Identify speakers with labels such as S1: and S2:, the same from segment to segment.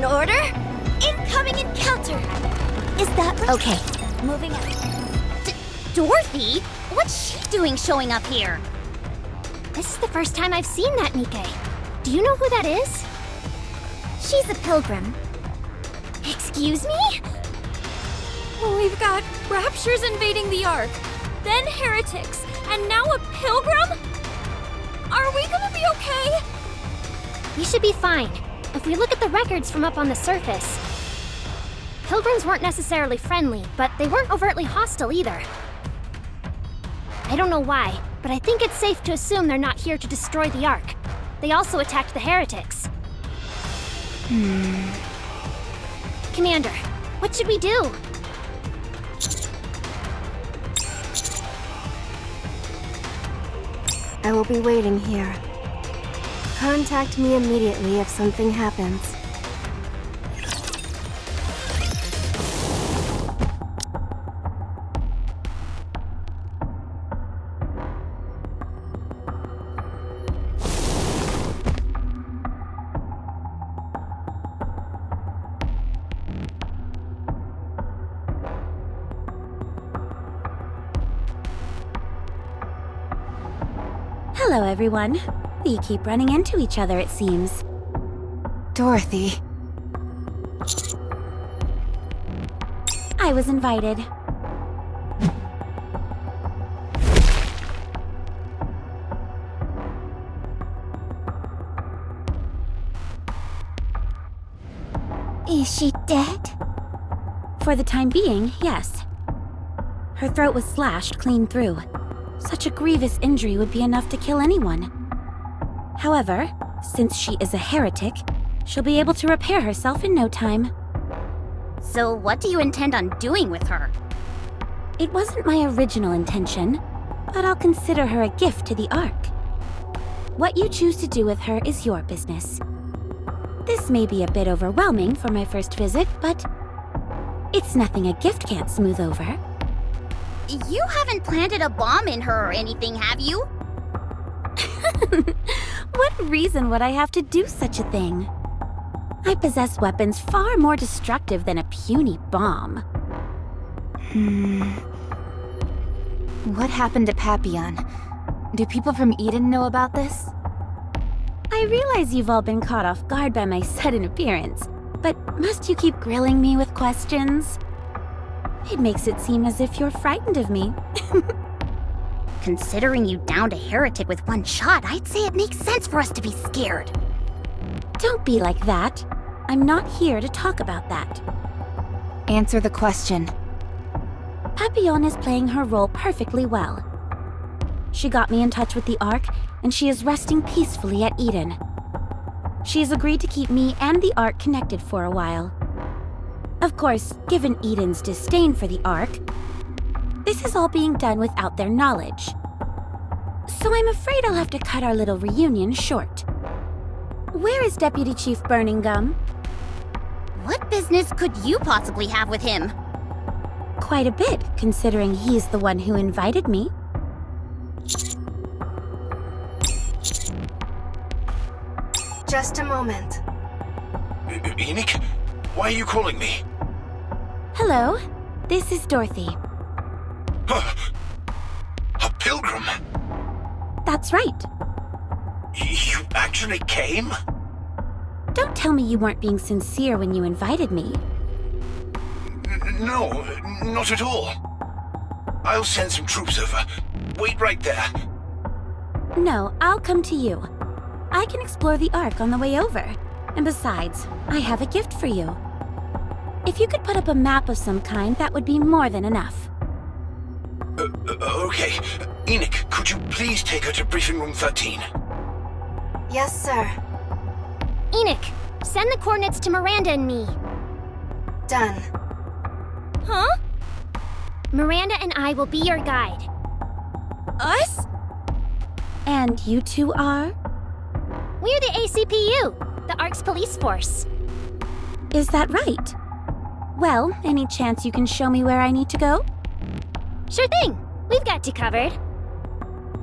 S1: An order? Incoming encounter! Is that right? Okay, moving on.
S2: Dorothy? What's she doing showing up here?
S1: This is the first time I've seen that, Nikke. Do you know who that is? She's a pilgrim. Excuse me?
S3: We've got raptures invading the Ark, then heretics, and now a pilgrim? Are we gonna be okay?
S1: We should be fine. If we look at the records from up on the surface, pilgrims weren't necessarily friendly, but they weren't overtly hostile either. I don't know why, but I think it's safe to assume they're not here to destroy the Ark. They also attacked the heretics. Commander, what should we do?
S4: I will be waiting here. Contact me immediately if something happens.
S2: Hello, everyone. We keep running into each other, it seems.
S4: Dorothy.
S2: I was invited.
S1: Is she dead?
S2: For the time being, yes. Her throat was slashed clean through. Such a grievous injury would be enough to kill anyone. However, since she is a heretic, she'll be able to repair herself in no time. So what do you intend on doing with her? It wasn't my original intention, but I'll consider her a gift to the Ark. What you choose to do with her is your business. This may be a bit overwhelming for my first visit, but it's nothing a gift can't smooth over. You haven't planted a bomb in her or anything, have you? What reason would I have to do such a thing? I possess weapons far more destructive than a puny bomb.
S4: What happened to Papillon? Do people from Eden know about this?
S2: I realize you've all been caught off guard by my sudden appearance, but must you keep grilling me with questions? It makes it seem as if you're frightened of me. Considering you downed a heretic with one shot, I'd say it makes sense for us to be scared. Don't be like that. I'm not here to talk about that.
S4: Answer the question.
S2: Papillon is playing her role perfectly well. She got me in touch with the Ark, and she is resting peacefully at Eden. She has agreed to keep me and the Ark connected for a while. Of course, given Eden's disdain for the Ark, this is all being done without their knowledge. So I'm afraid I'll have to cut our little reunion short. Where is Deputy Chief Burning Gum? What business could you possibly have with him? Quite a bit, considering he's the one who invited me.
S4: Just a moment.
S5: Nikke, why are you calling me?
S2: Hello, this is Dorothy.
S5: A pilgrim?
S2: That's right.
S5: You actually came?
S2: Don't tell me you weren't being sincere when you invited me.
S5: No, not at all. I'll send some troops over. Wait right there.
S2: No, I'll come to you. I can explore the Ark on the way over. And besides, I have a gift for you. If you could put up a map of some kind, that would be more than enough.
S5: Okay. Nikke, could you please take her to briefing room 13?
S4: Yes, sir.
S1: Enoch, send the coordinates to Miranda and me.
S4: Done.
S3: Huh?
S1: Miranda and I will be your guide.
S3: Us?
S2: And you two are?
S1: We're the ACPU, the Ark's police force.
S2: Is that right? Well, any chance you can show me where I need to go?
S1: Sure thing. We've got you covered.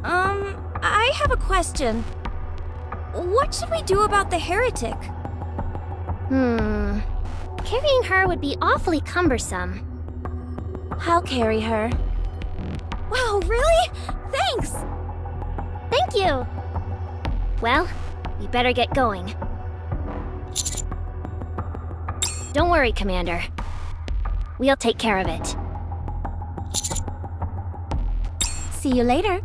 S3: I have a question. What should we do about the heretic?
S1: Carrying her would be awfully cumbersome.
S2: I'll carry her.
S3: Wow, really? Thanks!
S1: Thank you! Well, we better get going. Don't worry, Commander. We'll take care of it.
S2: See you later.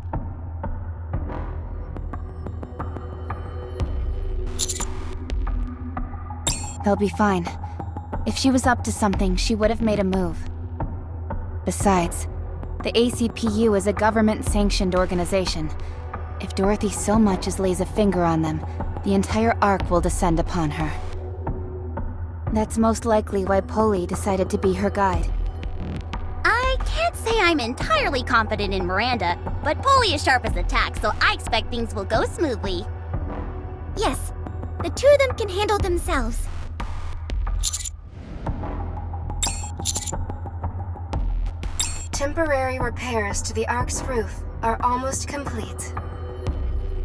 S4: They'll be fine. If she was up to something, she would have made a move. Besides, the ACPU is a government-sanctioned organization. If Dorothy so much as lays a finger on them, the entire Ark will descend upon her. That's most likely why Polly decided to be her guide.
S6: I can't say I'm entirely confident in Miranda, but Polly is sharp as a tack, so I expect things will go smoothly.
S1: Yes, the two of them can handle themselves.
S7: Temporary repairs to the Ark's roof are almost complete.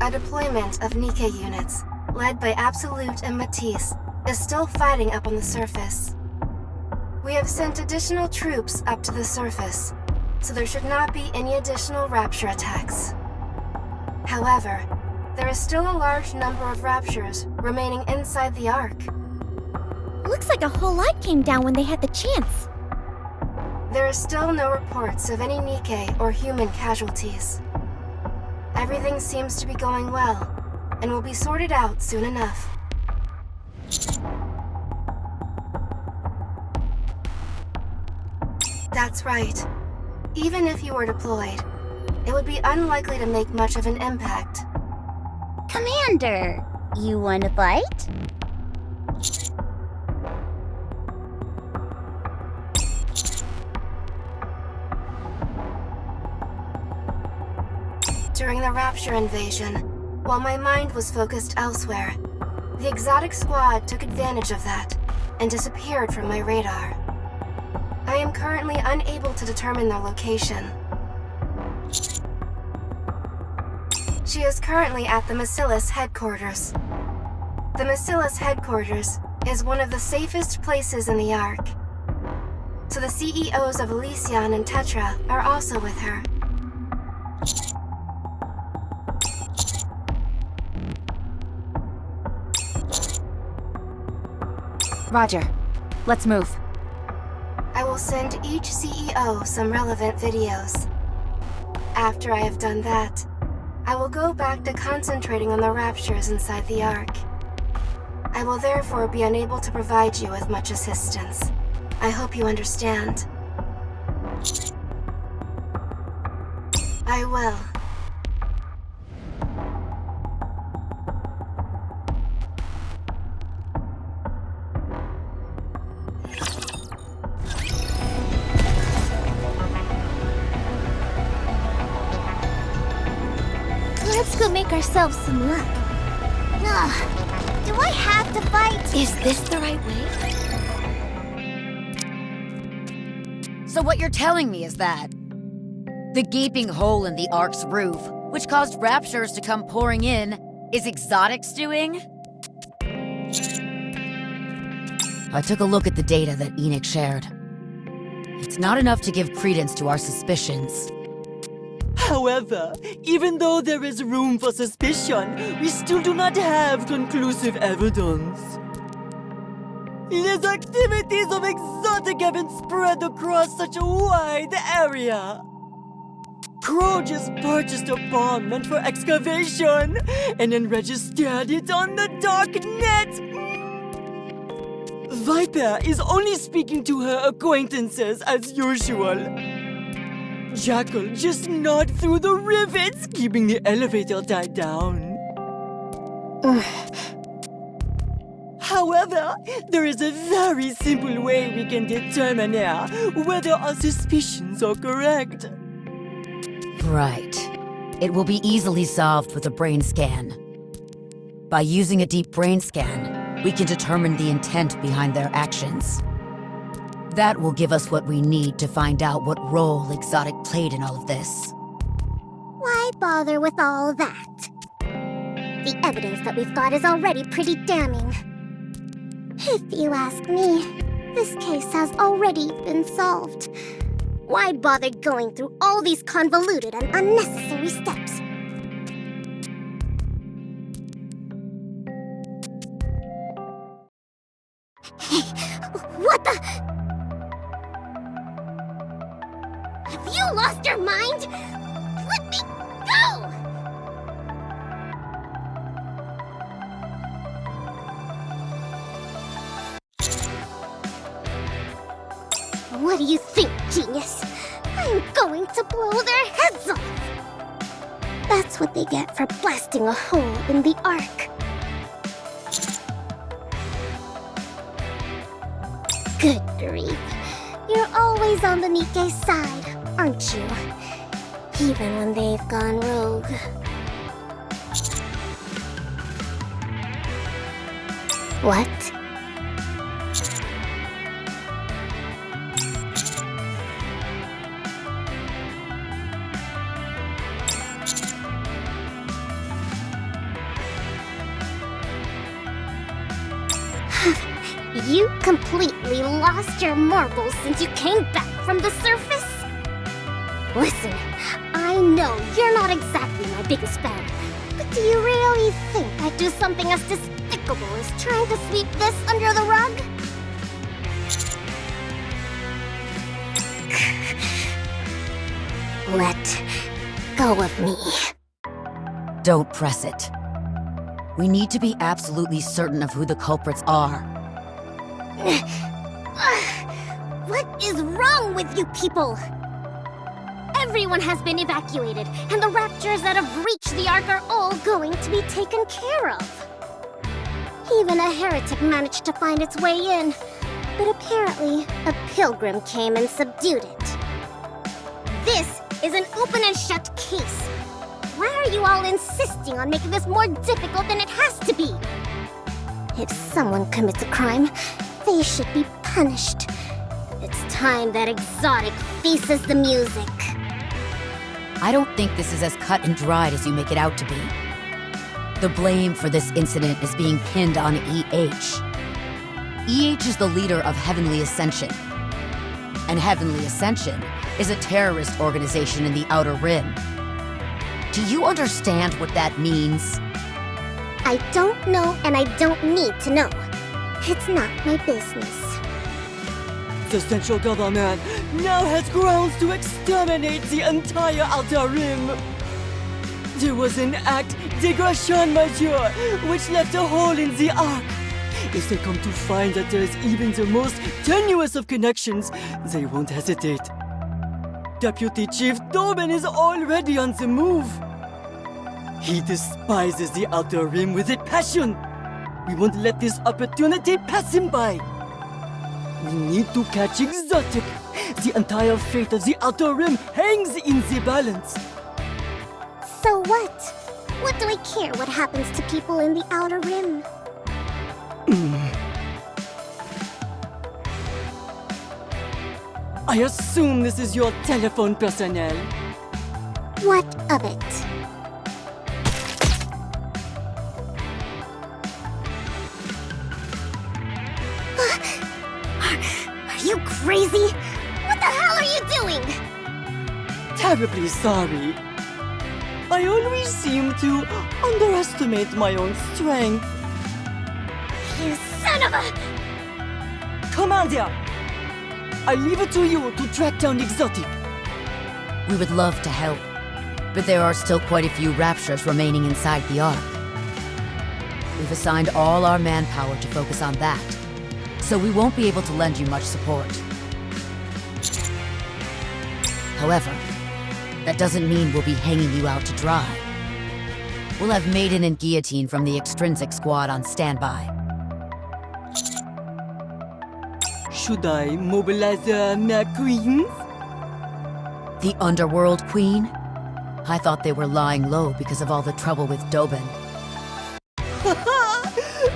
S7: A deployment of Nikke units, led by Absolute and Matisse, is still fighting up on the surface. We have sent additional troops up to the surface, so there should not be any additional Rapture attacks. However, there is still a large number of Raptures remaining inside the Ark.
S1: Looks like a whole lot came down when they had the chance.
S7: There are still no reports of any Nikke or human casualties. Everything seems to be going well, and will be sorted out soon enough. That's right. Even if you were deployed, it would be unlikely to make much of an impact.
S6: Commander, you wanna fight?
S7: During the Rapture invasion, while my mind was focused elsewhere, the Exotic Squad took advantage of that and disappeared from my radar. I am currently unable to determine their location. She is currently at the Macillus headquarters. The Macillus headquarters is one of the safest places in the Ark. So the CEOs of Elysion and Tetra are also with her.
S4: Roger. Let's move.
S7: I will send each CEO some relevant videos. After I have done that, I will go back to concentrating on the Raptures inside the Ark. I will therefore be unable to provide you with much assistance. I hope you understand. I will.
S1: Let's go make ourselves some luck.
S6: Ugh, do I have to fight?
S1: Is this the right way?
S8: So what you're telling me is that the gaping hole in the Ark's roof, which caused Raptures to come pouring in, is Exotic's doing? I took a look at the data that Enoch shared. It's not enough to give credence to our suspicions.
S9: However, even though there is room for suspicion, we still do not have conclusive evidence. The activities of Exotic have been spread across such a wide area. Crow just purchased a bomb meant for excavation, and then registered it on the dark net. Viper is only speaking to her acquaintances as usual. Jackal just gnawed through the rivets, keeping the elevator tied down. However, there is a very simple way we can determine now whether our suspicions are correct.
S8: Right. It will be easily solved with a brain scan. By using a deep brain scan, we can determine the intent behind their actions. That will give us what we need to find out what role Exotic played in all of this.
S6: Why bother with all that? The evidence that we've got is already pretty damning. If you ask me, this case has already been solved. Why bother going through all these convoluted and unnecessary steps? Hey, what the? Have you lost your mind? Let me go! What do you think, genius? I'm going to blow their heads off! That's what they get for blasting a hole in the Ark. Good grief. You're always on the Nikke side, aren't you? Even when they've gone rogue. What? You completely lost your marbles since you came back from the surface? Listen, I know you're not exactly my biggest fan, but do you really think I'd do something as despicable as trying to sweep this under the rug? Let go of me.
S8: Don't press it. We need to be absolutely certain of who the culprits are.
S6: What is wrong with you people? Everyone has been evacuated, and the raptures that have breached the Ark are all going to be taken care of. Even a heretic managed to find its way in, but apparently a pilgrim came and subdued it. This is an open and shut case. Why are you all insisting on making this more difficult than it has to be? If someone commits a crime, they should be punished. It's time that Exotic faces the music.
S8: I don't think this is as cut and dried as you make it out to be. The blame for this incident is being pinned on EH. EH is the leader of Heavenly Ascension. And Heavenly Ascension is a terrorist organization in the Outer Rim. Do you understand what that means?
S6: I don't know, and I don't need to know. It's not my business.
S9: The central government now has grounds to exterminate the entire Outer Rim. There was an act dégradation majeure which left a hole in the Ark. If they come to find that there is even the most tenuous of connections, they won't hesitate. Deputy Chief Doben is already on the move. He despises the Outer Rim with a passion. We won't let this opportunity pass him by. We need to catch Exotic. The entire fate of the Outer Rim hangs in the balance.
S6: So what? What do I care what happens to people in the Outer Rim?
S9: I assume this is your telephone personnel.
S6: What of it? Are you crazy? What the hell are you doing?
S9: Terribly sorry. I always seem to underestimate my own strength.
S6: You son of a...
S9: Commander! I leave it to you to track down Exotic.
S8: We would love to help, but there are still quite a few raptures remaining inside the Ark. We've assigned all our manpower to focus on that, so we won't be able to lend you much support. However, that doesn't mean we'll be hanging you out to dry. We'll have Maiden and Guillotine from the Extrinsic Squad on standby.
S9: Should I mobilize my queens?
S8: The Underworld Queen? I thought they were lying low because of all the trouble with Doben.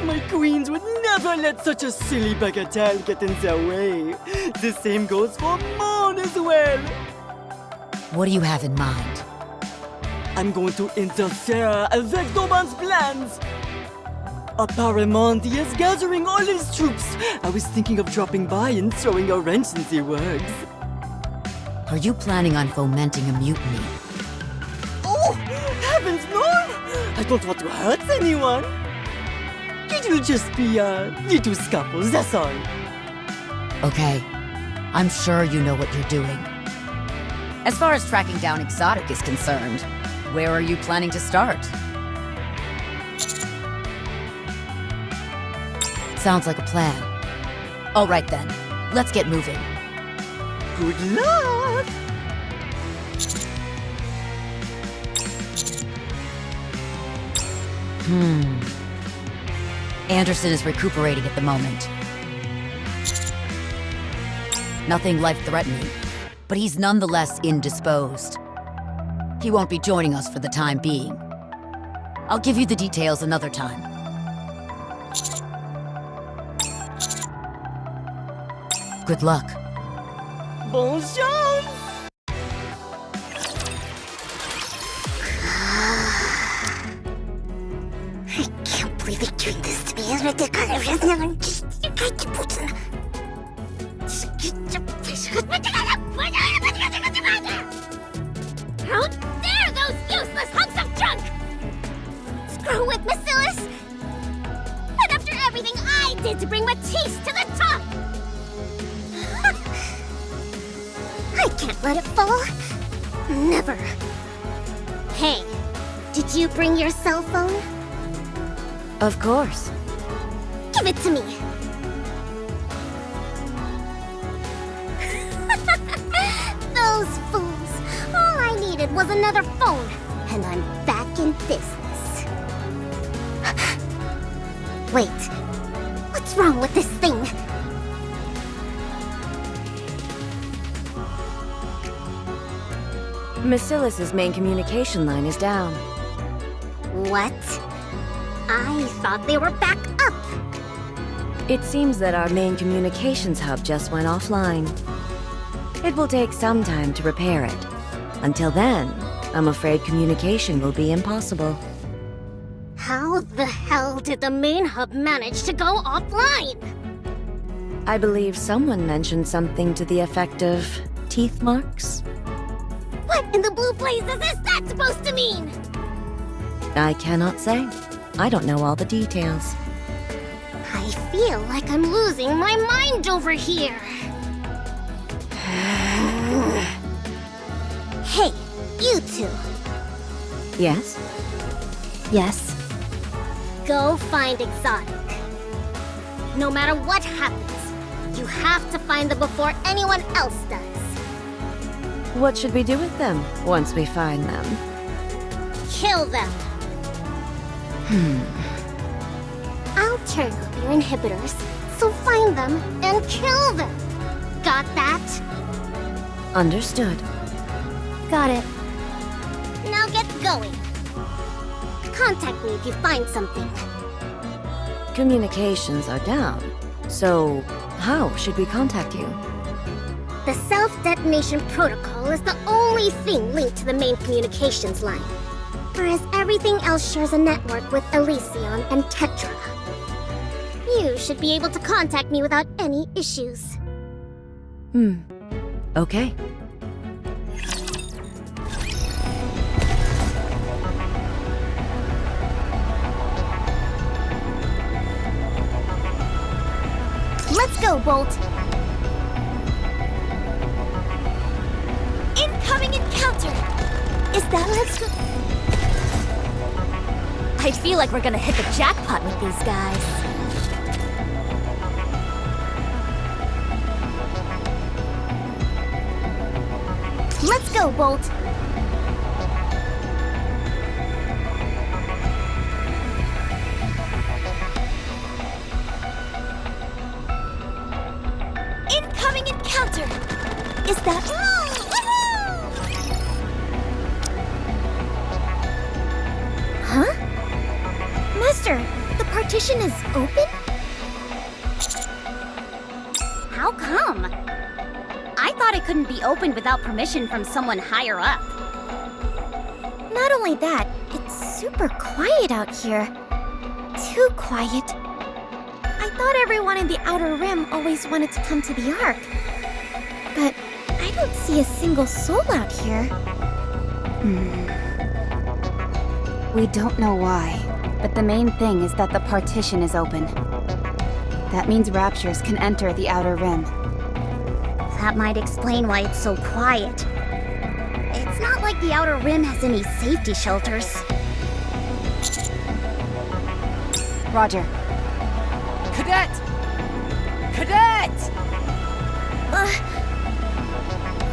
S9: My queens would never let such a silly bagatelle get in their way. The same goes for Mon as well.
S8: What do you have in mind?
S9: I'm going to interfere avec Doben's plans. Apparemment, he is gathering all his troops. I was thinking of dropping by and throwing a wrench in the works.
S8: Are you planning on fomenting a mutiny?
S9: Oh, heavens no! I don't want to hurt anyone. It will just be a little scuffle, that's all.
S8: Okay, I'm sure you know what you're doing. As far as tracking down Exotic is concerned, where are you planning to start? Sounds like a plan. All right then, let's get moving.
S9: Good luck!
S8: Anderson is recuperating at the moment. Nothing life-threatening, but he's nonetheless indisposed. He won't be joining us for the time being. I'll give you the details another time. Good luck.
S9: Bon chance!
S6: I can't believe you're doing this to me. It's ridiculous. How dare those useless hunks of junk! Screw with Bacillus! And after everything I did to bring Matisse to the top! I can't let it fall. Never. Hey, did you bring your cell phone?
S8: Of course.
S6: Give it to me. Those fools. All I needed was another phone, and I'm back in business. Wait, what's wrong with this thing?
S10: Bacillus's main communication line is down.
S6: What? I thought they were back up.
S10: It seems that our main communications hub just went offline. It will take some time to repair it. Until then, I'm afraid communication will be impossible.
S6: How the hell did the main hub manage to go offline?
S10: I believe someone mentioned something to the effect of teeth marks.
S6: What in the blue blazes is that supposed to mean?
S10: I cannot say. I don't know all the details.
S6: I feel like I'm losing my mind over here. Hey, you two.
S10: Yes?
S2: Yes.
S6: Go find Exotic. No matter what happens, you have to find them before anyone else does.
S10: What should we do with them once we find them?
S6: Kill them. I'll turn off your inhibitors, so find them and kill them. Got that?
S10: Understood.
S2: Got it.
S6: Now get going. Contact me if you find something.
S10: Communications are down. So, how should we contact you?
S6: The self-detonation protocol is the only thing linked to the main communications line, whereas everything else shares a network with Elysion and Tetra. You should be able to contact me without any issues.
S10: Okay.
S6: Let's go, Bolt.
S3: Incoming encounter!
S6: Is that let's go?
S3: I feel like we're gonna hit the jackpot with these guys.
S6: Let's go, Bolt.
S3: Incoming encounter! Is that...
S1: Huh? Master, the partition is open? How come? I thought it couldn't be opened without permission from someone higher up. Not only that, it's super quiet out here.
S6: too quiet. I thought everyone in the Outer Rim always wanted to come to the Ark. But I don't see a single soul out here.
S4: We don't know why, but the main thing is that the Partition is open. That means Raptures can enter the Outer Rim.
S6: That might explain why it's so quiet. It's not like the Outer Rim has any safety shelters.
S4: Roger.
S9: Cadet! Cadet!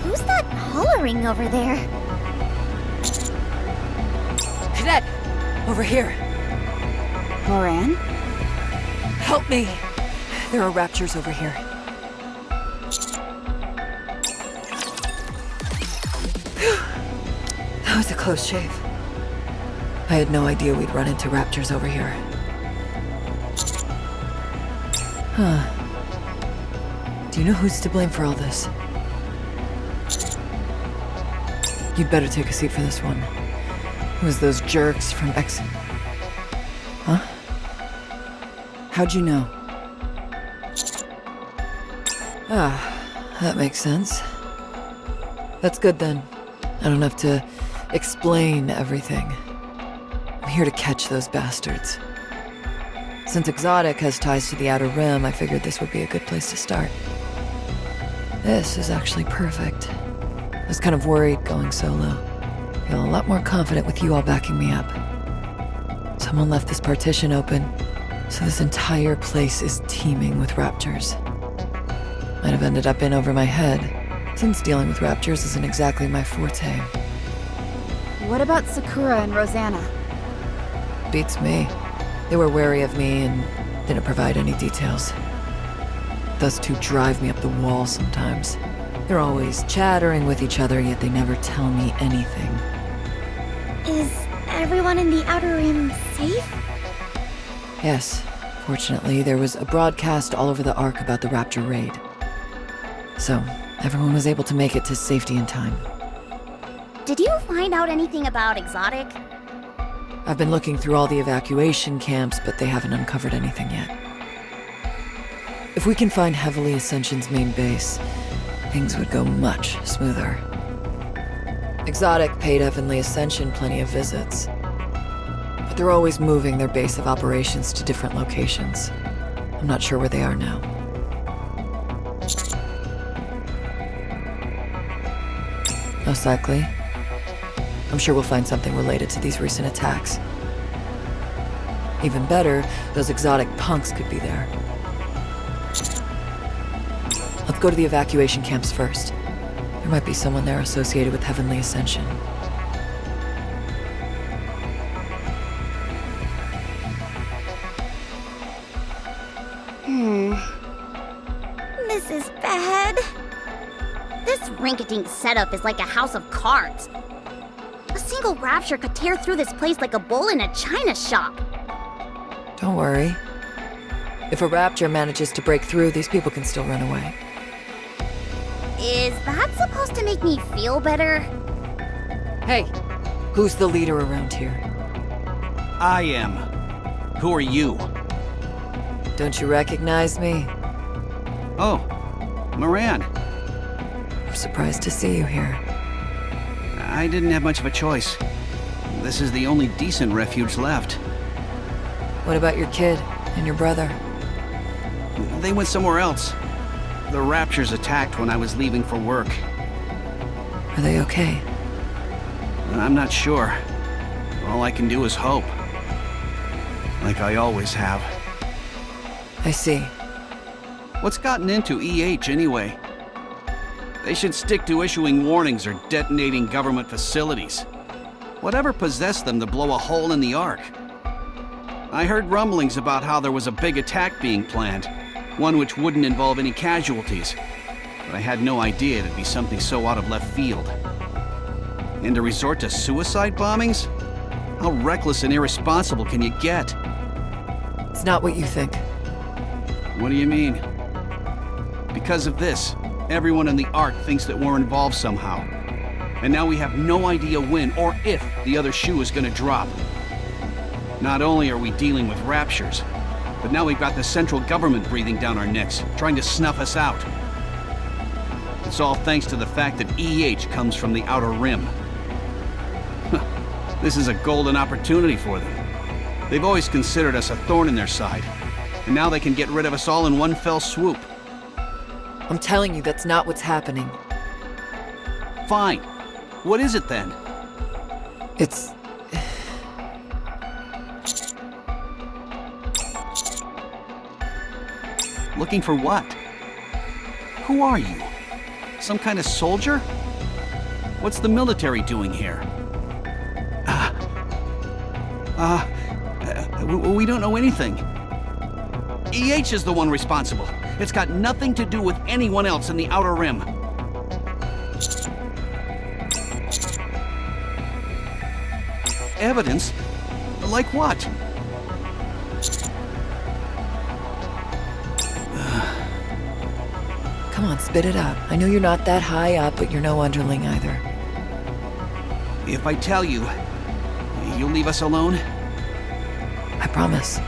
S6: Who's that hollering over there?
S9: Cadet! Over here.
S4: Moran?
S9: Help me! There are raptures over here. That was a close shave. I had no idea we'd run into raptors over here. Huh. Do you know who's to blame for all this? You'd better take a seat for this one. It was those jerks from X... Huh? How'd you know? Ah, that makes sense. That's good then. I don't have to explain everything. I'm here to catch those bastards. Since Exotic has ties to the Outer Rim, I figured this would be a good place to start. This is actually perfect. I was kind of worried going solo. Feel a lot more confident with you all backing me up. Someone left this partition open, so this entire place is teeming with raptors. Might have ended up in over my head, since dealing with raptors isn't exactly my forte.
S4: What about Sakura and Rosanna?
S9: Beats me. They were wary of me and didn't provide any details. Those two drive me up the wall sometimes. They're always chattering with each other, yet they never tell me anything.
S6: Is everyone in the Outer Rim safe?
S9: Yes. Fortunately, there was a broadcast all over the Ark about the Rapture raid. So, everyone was able to make it to safety in time.
S6: Did you find out anything about Exotic?
S9: I've been looking through all the evacuation camps, but they haven't uncovered anything yet. If we can find Heavenly Ascension's main base, things would go much smoother. Exotic paid Heavenly Ascension plenty of visits, but they're always moving their base of operations to different locations. I'm not sure where they are now. Most likely. I'm sure we'll find something related to these recent attacks. Even better, those exotic punks could be there. Let's go to the evacuation camps first. There might be someone there associated with Heavenly Ascension.
S6: This is bad. This rinky-dink setup is like a house of cards. A single rapture could tear through this place like a bull in a china shop.
S9: Don't worry. If a rapture manages to break through, these people can still run away.
S6: Is that supposed to make me feel better?
S9: Hey, who's the leader around here?
S11: I am. Who are you?
S9: Don't you recognize me?
S11: Oh, Moran.
S9: I'm surprised to see you here.
S11: I didn't have much of a choice. This is the only decent refuge left.
S9: What about your kid and your brother?
S11: They went somewhere else. The Raptures attacked when I was leaving for work.
S9: Are they okay?
S11: I'm not sure. All I can do is hope. Like I always have.
S9: I see.
S11: What's gotten into EH anyway? They should stick to issuing warnings or detonating government facilities. Whatever possessed them to blow a hole in the Ark? I heard rumblings about how there was a big attack being planned, one which wouldn't involve any casualties, but I had no idea it'd be something so out of left field. And to resort to suicide bombings? How reckless and irresponsible can you get?
S9: It's not what you think.
S11: What do you mean? Because of this, everyone in the Ark thinks that we're involved somehow. And now we have no idea when or if the other shoe is gonna drop. Not only are we dealing with raptures, but now we've got the central government breathing down our necks, trying to snuff us out. It's all thanks to the fact that EH comes from the Outer Rim. This is a golden opportunity for them. They've always considered us a thorn in their side, and now they can get rid of us all in one fell swoop.
S12: I'm telling you, that's not what's happening.
S11: Fine. What is it then?
S12: It's...
S11: Looking for what? Who are you? Some kind of soldier? What's the military doing here? We don't know anything. EH is the one responsible. It's got nothing to do with anyone else in the Outer Rim. Evidence? Like what?
S12: Come on, spit it out. I know you're not that high up, but you're no underling either.
S11: If I tell you, you'll leave us alone?
S12: I promise.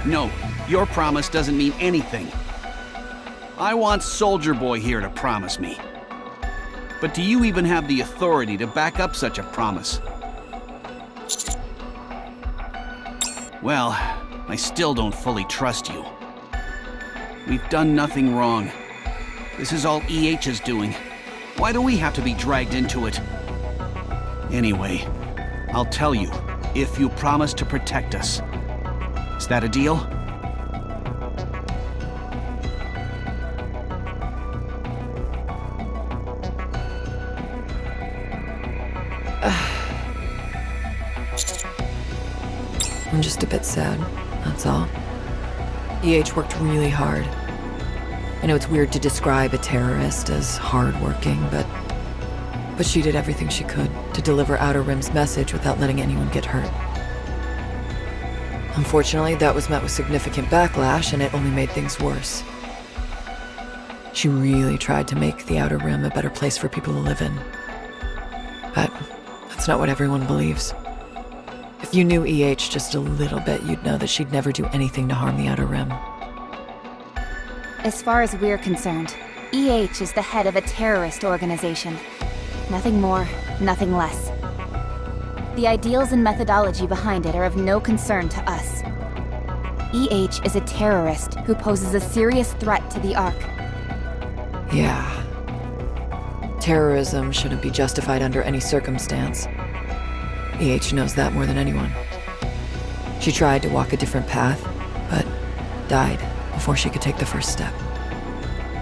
S11: No, your promise doesn't mean anything. I want Soldier Boy here to promise me. But do you even have the authority to back up such a promise? Well, I still don't fully trust you. We've done nothing wrong. This is all EH's doing. Why do we have to be dragged into it? Anyway, I'll tell you, if you promise to protect us. Is that a deal?
S12: I'm just a bit sad, that's all. EH worked really hard. I know it's weird to describe a terrorist as hardworking, but she did everything she could to deliver Outer Rim's message without letting anyone get hurt. Unfortunately, that was met with significant backlash, and it only made things worse. She really tried to make the Outer Rim a better place for people to live in. But that's not what everyone believes. If you knew EH just a little bit, you'd know that she'd never do anything to harm the Outer Rim.
S4: As far as we're concerned, EH is the head of a terrorist organization. Nothing more, nothing less. The ideals and methodology behind it are of no concern to us. EH is a terrorist who poses a serious threat to the Ark.
S12: Yeah. Terrorism shouldn't be justified under any circumstance. EH knows that more than anyone. She tried to walk a different path, but died before she could take the first step.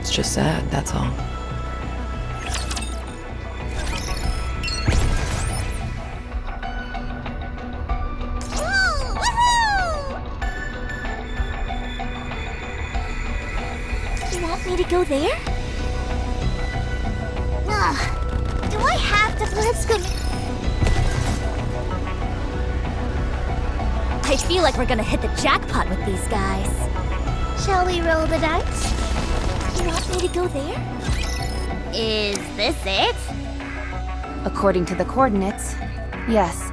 S12: It's just sad, that's all.
S6: You want me to go there? Ugh. Do I have to? Let's go.
S3: I feel like we're gonna hit the jackpot with these guys.
S6: Shall we roll the dice? You want me to go there? Is this it?
S4: According to the coordinates, yes.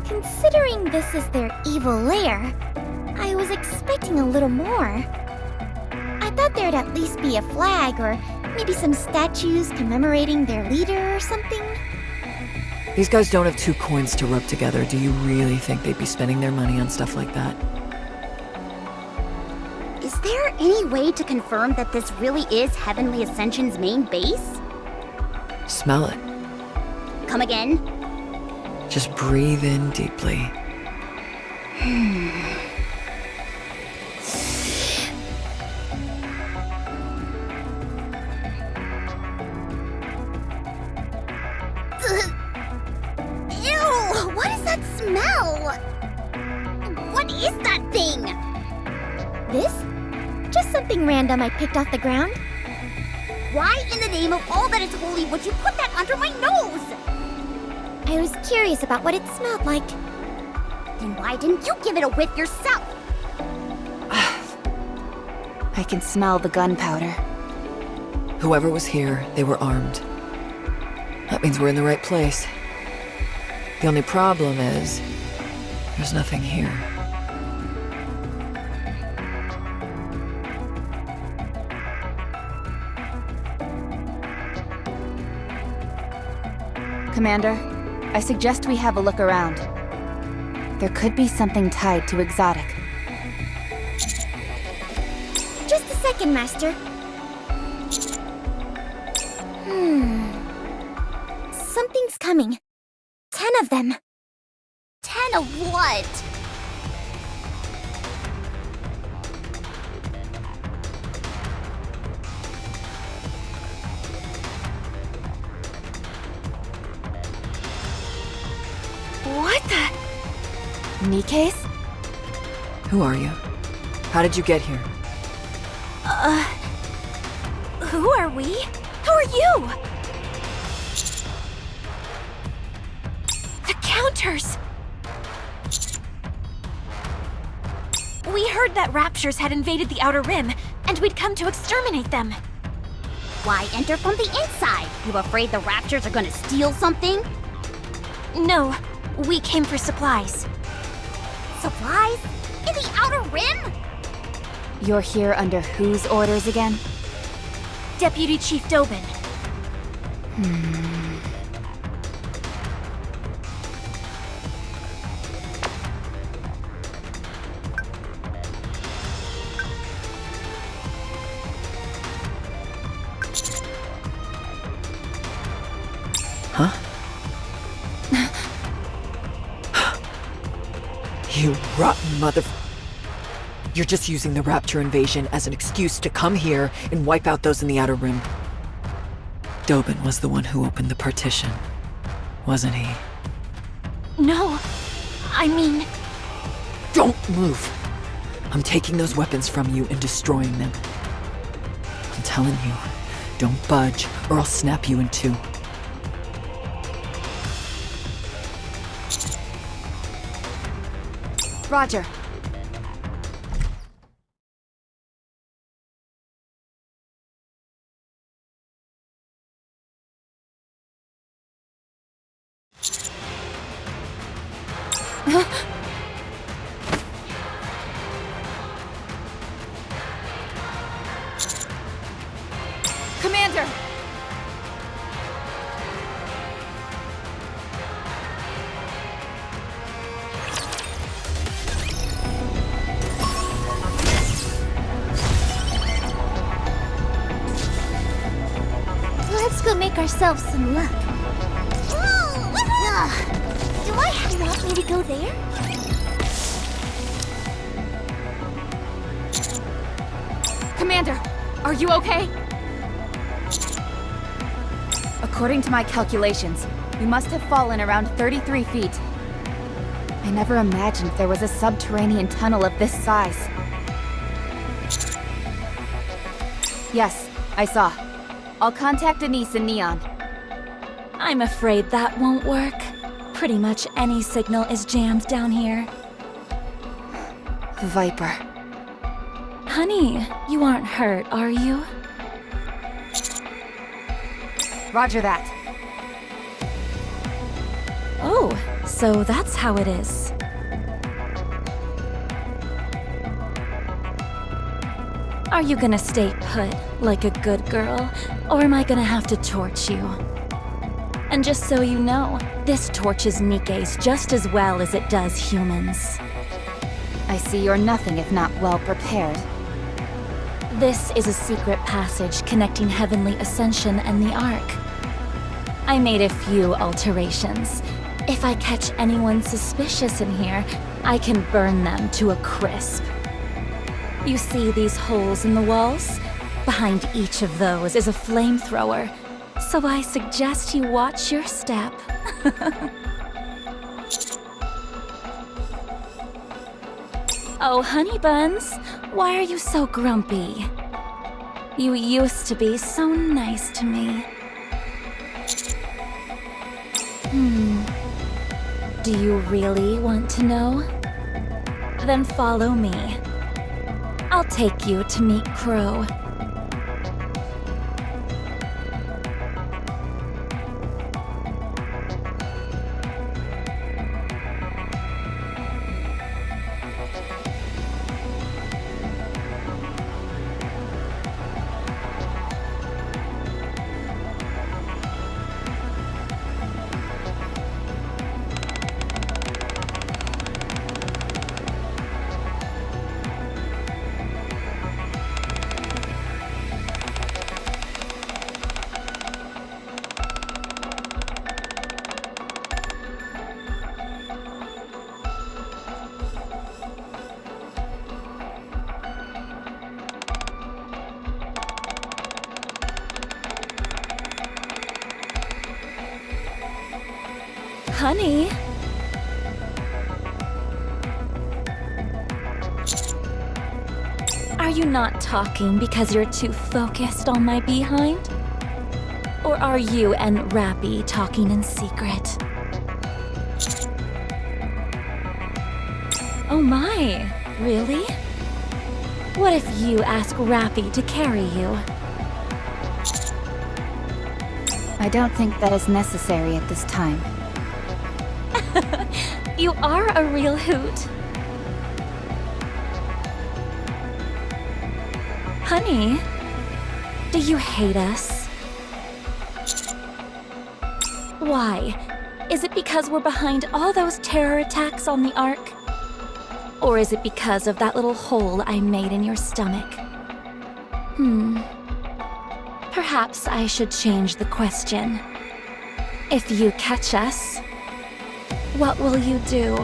S6: Considering this is their evil lair, I was expecting a little more. I thought there'd at least be a flag or maybe some statues commemorating their leader or something.
S12: These guys don't have two coins to rub together. Do you really think they'd be spending their money on stuff like that?
S6: Is there any way to confirm that this really is Heavenly Ascension's main base?
S12: Smell it.
S6: Come again?
S12: Just breathe in deeply.
S6: Ew! What is that smell? What is that thing?
S1: This? Just something random I picked off the ground.
S6: Why in the name of all that is holy would you put that under my nose?
S1: I was curious about what it smelled like.
S6: Then why didn't you give it a whiff yourself?
S4: I can smell the gunpowder.
S12: Whoever was here, they were armed. That means we're in the right place. The only problem is, There's nothing here.
S4: Commander, I suggest we have a look around. There could be something tied to Exotic.
S1: Just a second, Master. Something's coming. 10 of them.
S6: 10 of what?
S3: What the?
S4: Nikke's?
S12: Who are you? How did you get here?
S3: Who are we? Who are you? The Counters! We heard that Raptures had invaded the Outer Rim, and we'd come to exterminate them.
S6: Why enter from the inside? You afraid the Raptures are gonna steal something?
S3: No, we came for supplies.
S6: Supplies? In the Outer Rim?
S4: You're here under whose orders again?
S3: Deputy Chief Dobin.
S12: Huh? You rotten mother... You're just using the Rapture invasion as an excuse to come here and wipe out those in the Outer Rim. Dobin was the one who opened the partition, wasn't he?
S3: No, I mean...
S12: Don't move! I'm taking those weapons from you and destroying them. I'm telling you, don't budge or I'll snap you in two.
S4: Roger. Commander!
S6: Let's go make ourselves some luck. Do I want me to go there?
S4: Commander, are you okay? According to my calculations, we must have fallen around 33 feet. I never imagined there was a subterranean tunnel of this size. Yes, I saw. I'll contact Denise and Neon.
S3: I'm afraid that won't work. Pretty much any signal is jammed down here.
S4: Viper.
S3: Honey, you aren't hurt, are you?
S4: Roger that.
S3: Oh, so that's how it is. Are you gonna stay put, like a good girl, or am I gonna have to torch you? And just so you know, this torches Nikke's just as well as it does humans.
S4: I see you're nothing if not well prepared.
S3: This is a secret passage connecting Heavenly Ascension and the Ark. I made a few alterations. If I catch anyone suspicious in here, I can burn them to a crisp. You see these holes in the walls? Behind each of those is a flamethrower, so I suggest you watch your step. Oh, honey buns, why are you so grumpy? You used to be so nice to me. Do you really want to know? Then follow me. I'll take you to meet Crow. Honey? Are you not talking because you're too focused on my behind? Or are you and Rappy talking in secret? Oh my, really? What if you ask Rappy to carry you?
S4: I don't think that is necessary at this time.
S3: You are a real hoot. Honey, do you hate us? Why? Is it because we're behind all those terror attacks on the Ark? Or is it because of that little hole I made in your stomach? Perhaps I should change the question. If you catch us, what will you do?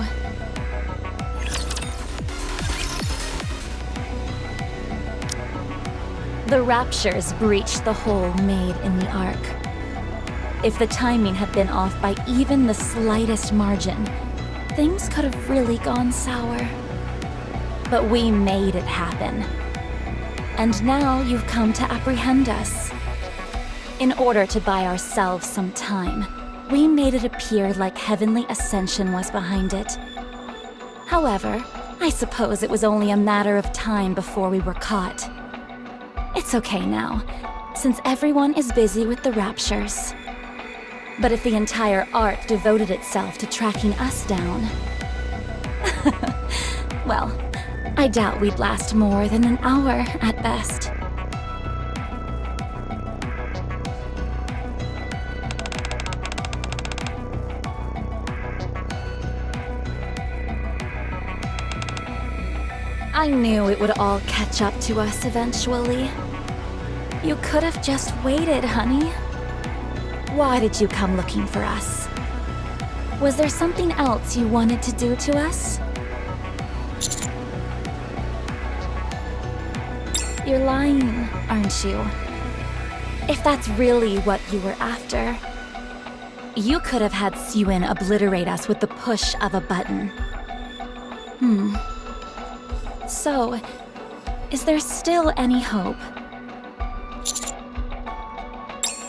S3: The Raptures breached the hole made in the Ark. If the timing had been off by even the slightest margin, things could have really gone sour. But we made it happen. And now you've come to apprehend us. In order to buy ourselves some time, we made it appear like Heavenly Ascension was behind it. However, I suppose it was only a matter of time before we were caught. It's okay now, since everyone is busy with the Raptures. But if the entire Ark devoted itself to tracking us down... well, I doubt we'd last more than an hour at best. I knew it would all catch up to us eventually. You could have just waited, honey. Why did you come looking for us? Was there something else you wanted to do to us? You're lying, aren't you? If that's really what you were after, you could have had Sewin obliterate us with the push of a button. So, is there still any hope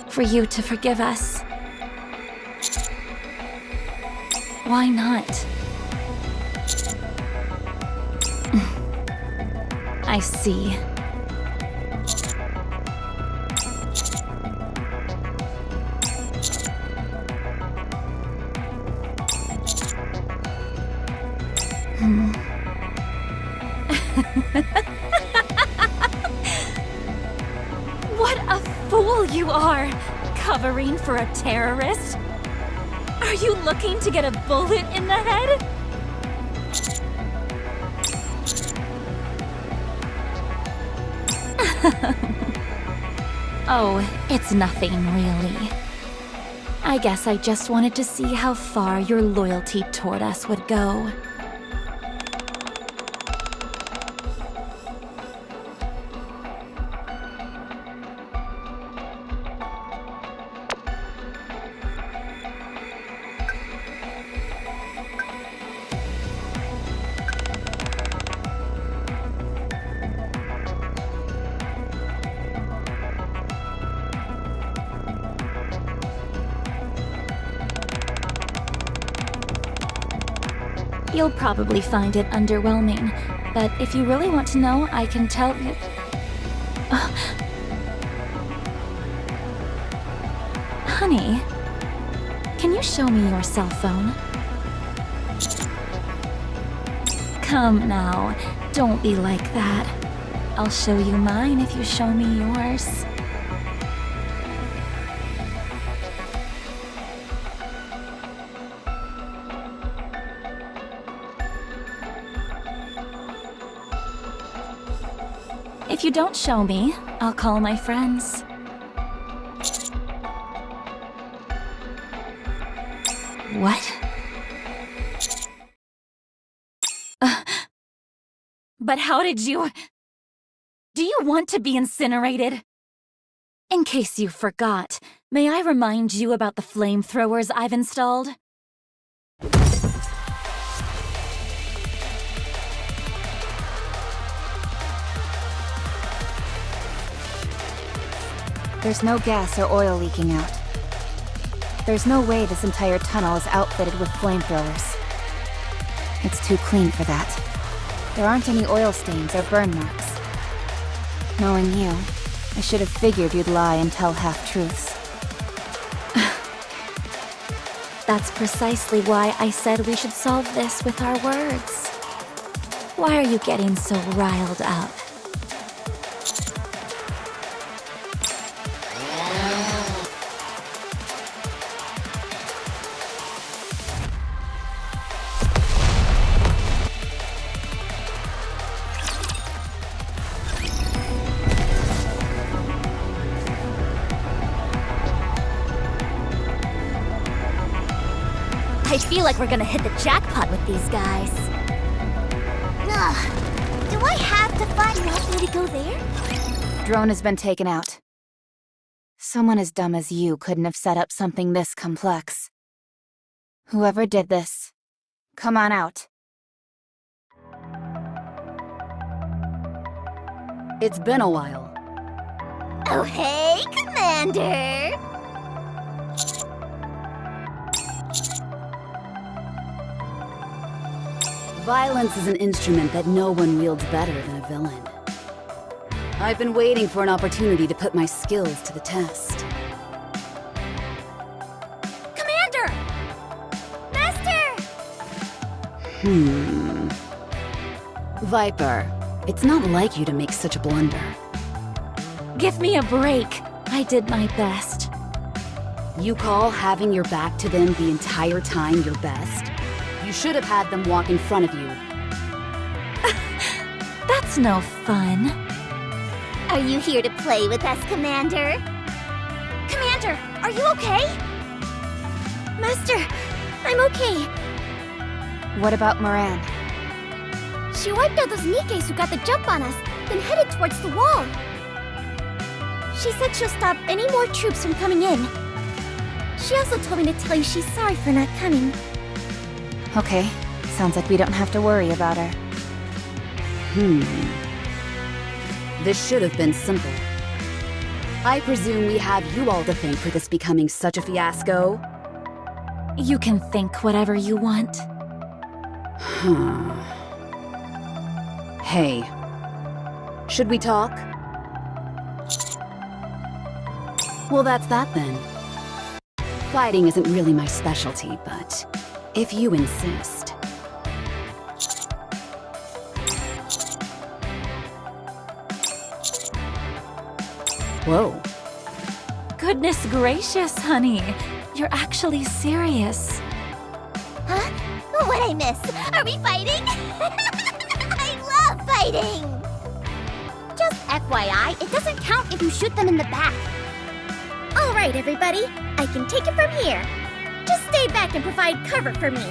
S3: for you to forgive us? Why not? I see. What a fool you are! Covering for a terrorist? Are you looking to get a bullet in the head? Oh, it's nothing really. I guess I just wanted to see how far your loyalty toward us would go. You'll probably find it underwhelming, but if you really want to know, I can tell you... Honey, can you show me your cell phone? Come now, don't be like that. I'll show you mine if you show me yours. If you don't show me, I'll call my friends. What? But how did you... Do you want to be incinerated? In case you forgot, may I remind you about the flamethrowers I've installed?
S4: There's no gas or oil leaking out. There's no way this entire tunnel is outfitted with flamethrowers. It's too clean for that. There aren't any oil stains or burn marks. Knowing you, I should have figured you'd lie and tell half-truths.
S3: That's precisely why I said we should solve this with our words. Why are you getting so riled up?
S1: I feel like we're gonna hit the jackpot with these guys.
S6: Ugh. Do I have to find my way to go there?
S4: Drone has been taken out. Someone as dumb as you couldn't have set up something this complex. Whoever did this, come on out.
S8: It's been a while.
S6: Oh, hey, Commander!
S8: Violence is an instrument that no one wields better than a villain. I've been waiting for an opportunity to put my skills to the test.
S6: Commander! Master!
S8: Viper, it's not like you to make such a blunder.
S3: Give me a break. I did my best.
S8: You call having your back to them the entire time your best? You should have had them walk in front of you.
S3: That's no fun.
S6: Are you here to play with us, Commander? Commander, are you okay? Master, I'm okay.
S4: What about Moran?
S6: She wiped out those Nikkes who got the jump on us, then headed towards the wall. She said she'll stop any more troops from coming in. She also told me to tell you she's sorry for not coming.
S4: Okay, sounds like we don't have to worry about her.
S8: This should have been simple. I presume we have you all to thank for this becoming such a fiasco?
S3: You can think whatever you want.
S8: Hey, should we talk? Well, that's that then. Fighting isn't really my specialty, but if you insist. Whoa.
S3: Goodness gracious, honey. You're actually serious.
S6: Huh? What'd I miss? Are we fighting? I love fighting! Just FYI, it doesn't count if you shoot them in the back. Alright, everybody. I can take it from here. Just stay back and provide cover for me.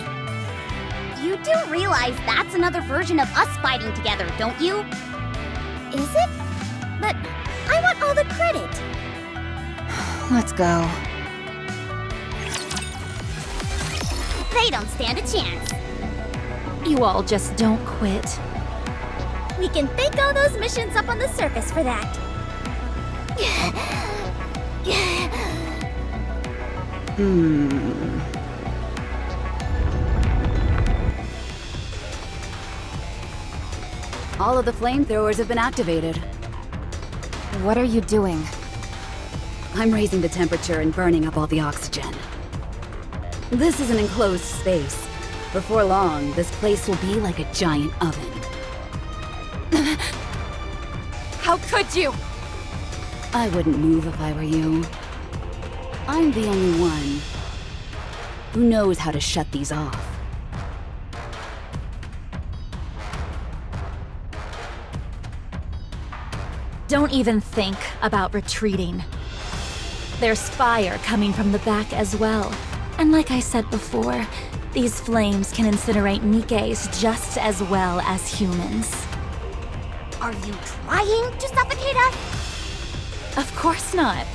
S6: You do realize that's another version of us fighting together, don't you? Is it? But I want all the credit.
S4: Let's go.
S6: They don't stand a chance.
S3: You all just don't quit.
S6: We can thank all those missions up on the surface for that.
S8: All of the flamethrowers have been activated.
S4: What are you doing?
S8: I'm raising the temperature and burning up all the oxygen. This is an enclosed space. Before long, this place will be like a giant oven.
S3: How could you?
S8: I wouldn't move if I were you. I'm the only one who knows how to shut these off.
S3: Don't even think about retreating. There's fire coming from the back as well. And like I said before, these flames can incinerate Nikkes just as well as humans.
S6: Are you trying to suffocate us?
S3: Of course not.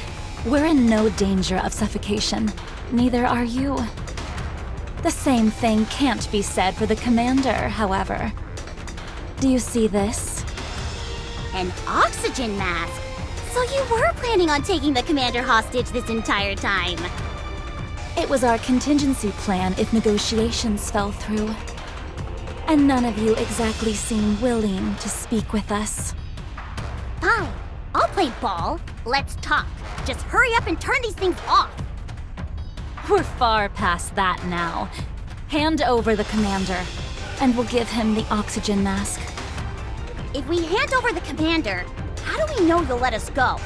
S3: We're in no danger of suffocation. Neither are you. The same thing can't be said for the commander, however. Do you see this?
S6: An oxygen mask? So you were planning on taking the commander hostage this entire time?
S3: It was our contingency plan if negotiations fell through. And none of you exactly seem willing to speak with us.
S6: Fine. I'll play ball. Let's talk. Just hurry up and turn these things off.
S3: We're far past that now. Hand over the commander, and we'll give him the oxygen mask.
S6: If we hand over the commander, how do we know you'll let us go?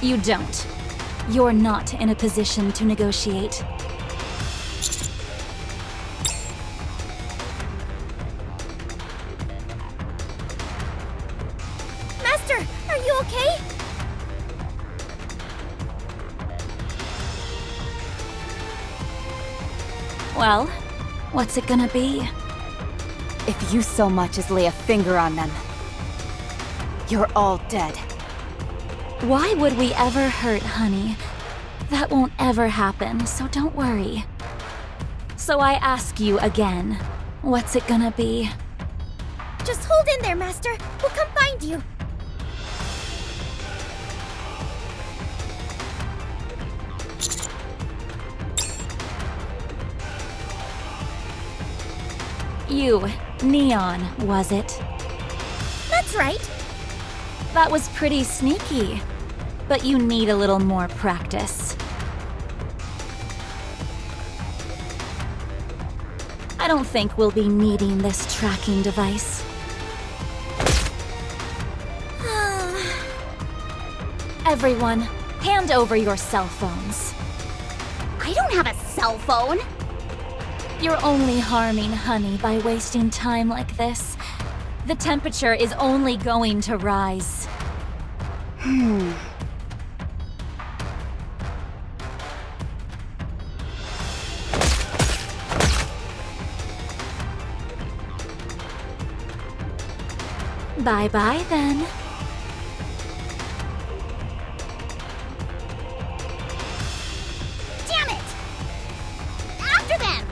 S3: You don't. You're not in a position to negotiate.
S1: Master, are you okay?
S3: Well, what's it gonna be?
S4: If you so much as lay a finger on them, you're all dead.
S3: Why would we ever hurt Honey? That won't ever happen, so don't worry. So I ask you again, what's it gonna be?
S1: Just hold in there, Master. We'll come find you.
S3: You, Neon, was it?
S1: That's right.
S3: That was pretty sneaky. But you need a little more practice. I don't think we'll be needing this tracking device. Everyone, hand over your cell phones.
S6: I don't have a cell phone.
S3: You're only harming Honey by wasting time like this. The temperature is only going to rise. Bye-bye then.
S6: Damn it! After them!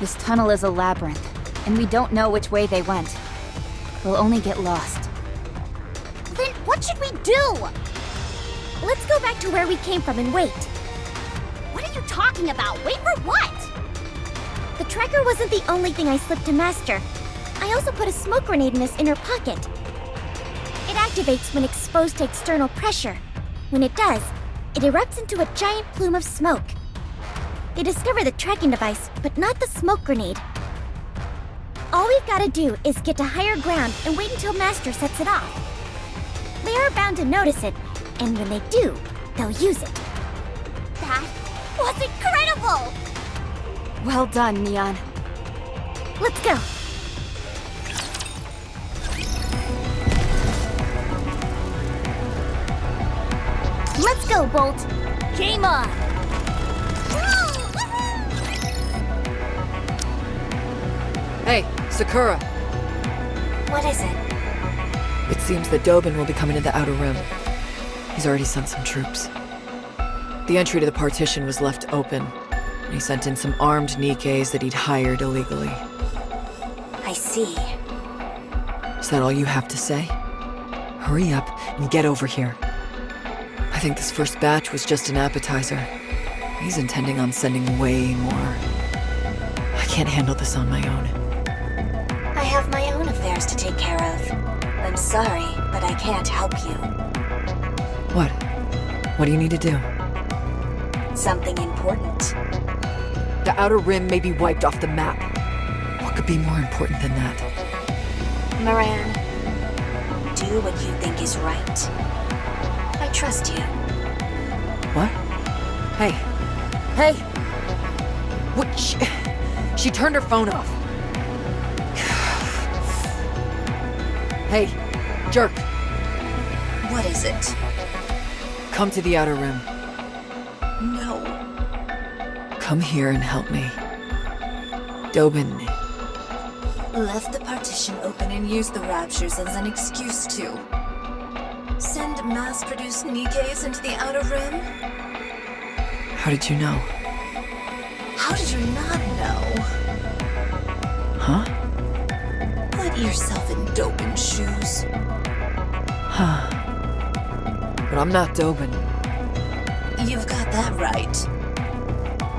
S4: This tunnel is a labyrinth, and we don't know which way they went. We'll only get lost.
S6: Then what should we do?
S1: Let's go back to where we came from and wait.
S6: What are you talking about? Wait for what?
S1: The tracker wasn't the only thing I slipped to Master. I also put a smoke grenade in his inner pocket. It activates when exposed to external pressure. When it does, it erupts into a giant plume of smoke. They discover the tracking device, but not the smoke grenade. All we've got to do is get to higher ground and wait until Master sets it off. They are bound to notice it, and when they do, they'll use it.
S6: That was incredible!
S4: Well done, Neon.
S1: Let's go. Let's go, Bolt.
S3: Game on!
S12: Hey, Sakura.
S6: What is it?
S12: It seems that Dobin will be coming to the Outer Rim. He's already sent some troops. The entry to the Partition was left open, and he sent in some armed Nikkes that he'd hired illegally.
S6: I see.
S12: Is that all you have to say? Hurry up and get over here. I think this first batch was just an appetizer. He's intending on sending way more. I can't handle this on my own.
S6: I have my own affairs to take care of. I'm sorry, but I can't help you.
S12: What? What do you need to do?
S6: Something important.
S12: The Outer Rim may be wiped off the map. What could be more important than that?
S6: Moran, do what you think is right. I trust you.
S12: What? Hey. Hey! What? She turned her phone off. Hey, jerk.
S6: What is it?
S12: Come to the Outer Rim.
S6: No.
S12: Come here and help me. Dobin.
S13: Left the partition open and used the raptures as an excuse to send mass-produced Nikkes into the Outer Rim?
S12: How did you know?
S13: How did you not know?
S12: Huh?
S13: Put yourself in Dobin's shoes.
S12: Huh. but I'm not Dobin.
S13: You've got that right.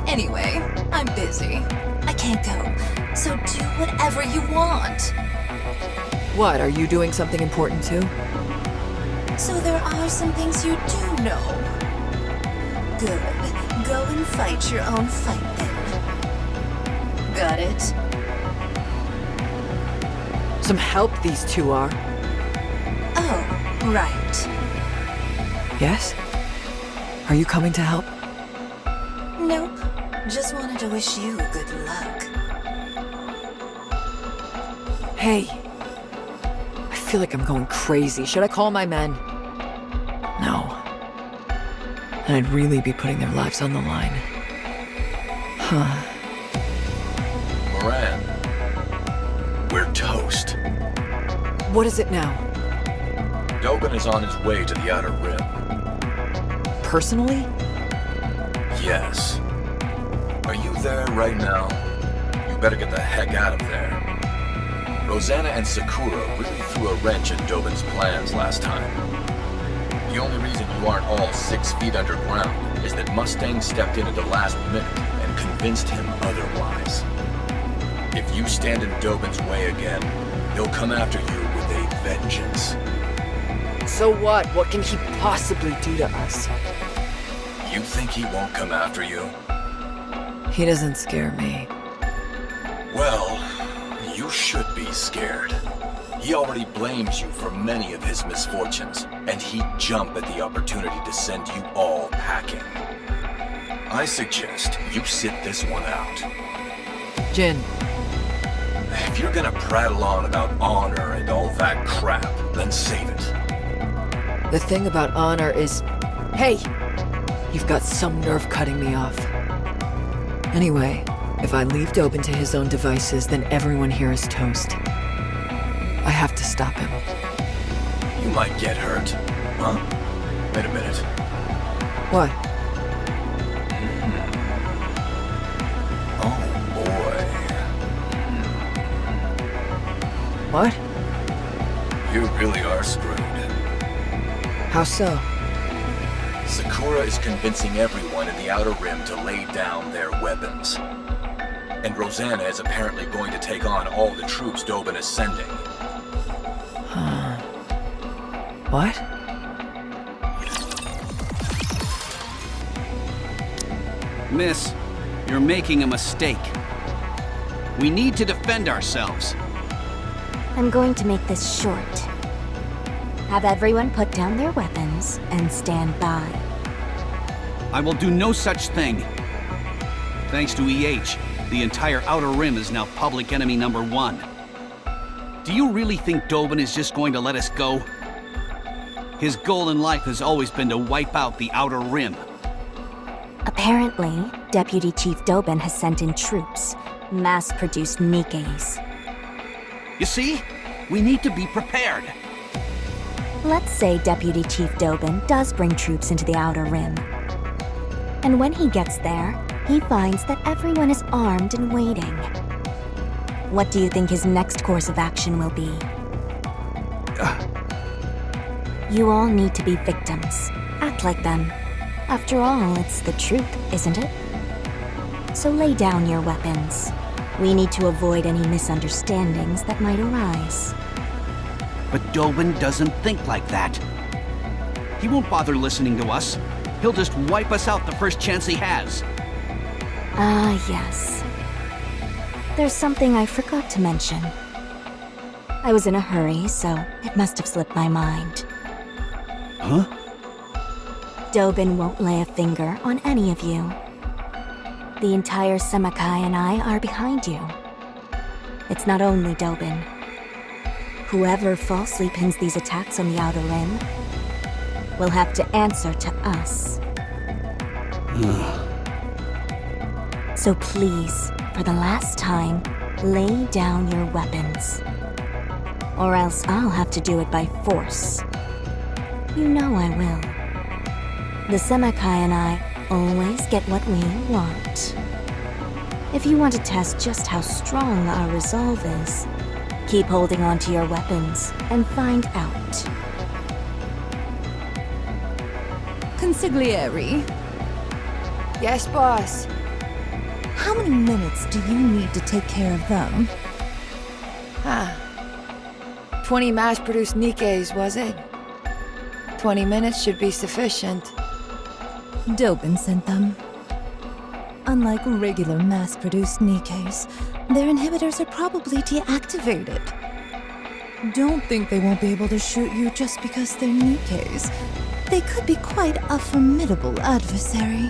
S13: Anyway, I'm busy. I can't go, so do whatever you want.
S12: What, are you doing something important too?
S13: So there are some things you do know. Good. Go and fight your own fight then. Got it?
S12: Some help these two are.
S13: Oh, right.
S12: Yes? Are you coming to help?
S13: Nope. Just wanted to wish you good luck.
S12: Hey. I feel like I'm going crazy. Should I call my men? No. And I'd really be putting their lives on the line. Huh.
S5: Moran, we're toast.
S12: What is it now?
S5: Dobin is on his way to the Outer Rim.
S12: Personally?
S5: Yes. Are you there right now? You better get the heck out of there. Rosanna and Sakura really threw a wrench in Dobin's plans last time. The only reason you aren't all 6 feet underground is that Mustang stepped in at the last minute and convinced him otherwise. If you stand in Dobin's way again, he'll come after you with a vengeance.
S12: So what? What can he possibly do to us?
S5: You think he won't come after you?
S12: He doesn't scare me.
S5: Well, you should be scared. He already blames you for many of his misfortunes, and he'd jump at the opportunity to send you all packing. I suggest you sit this one out.
S12: Jin.
S5: If you're gonna prattle on about honor and all that crap, then save it.
S12: The thing about honor is... Hey! You've got some nerve cutting me off. Anyway, if I leave Dobin to his own devices, then everyone here is toast. I have to stop him.
S5: You might get hurt. Huh? Wait a minute.
S12: What?
S5: Oh, boy.
S12: What?
S5: You really are screwed.
S12: How so?
S5: Sakura is convincing everyone in the Outer Rim to lay down their weapons. And Rosanna is apparently going to take on all the troops Dobin is sending.
S12: Huh. What?
S11: Miss, you're making a mistake. We need to defend ourselves.
S2: I'm going to make this short. Have everyone put down their weapons and stand by.
S11: I will do no such thing. Thanks to EH, the entire Outer Rim is now public enemy #1. Do you really think Dobin is just going to let us go? His goal in life has always been to wipe out the Outer Rim.
S2: Apparently, Deputy Chief Dobin has sent in troops, mass-produced Nikkes.
S11: You see? We need to be prepared.
S2: Let's say Deputy Chief Dobin does bring troops into the Outer Rim. And when he gets there, he finds that everyone is armed and waiting. What do you think his next course of action will be? You all need to be victims. Act like them. After all, it's the truth, isn't it? So lay down your weapons. We need to avoid any misunderstandings that might arise.
S11: But Dobin doesn't think like that. He won't bother listening to us. He'll just wipe us out the first chance he has.
S2: Ah, yes. There's something I forgot to mention. I was in a hurry, so it must have slipped my mind.
S11: Huh?
S2: Dobin won't lay a finger on any of you. The entire Semakai and I are behind you. It's not only Dobin. Whoever falsely pins these attacks on the Outer Rim will have to answer to us. So please, for the last time, lay down your weapons. Or else I'll have to do it by force. You know I will. The Semakai and I always get what we want. If you want to test just how strong our resolve is, keep holding on to your weapons and find out.
S13: Consigliere.
S12: Yes, boss.
S13: How many minutes do you need to take care of them?
S12: 20 mass-produced Nikkes, was it? 20 minutes should be sufficient.
S13: Dobin sent them. Unlike regular mass-produced Nikkes, their inhibitors are probably deactivated. Don't think they won't be able to shoot you just because they're Nikkes. They could be quite a formidable adversary.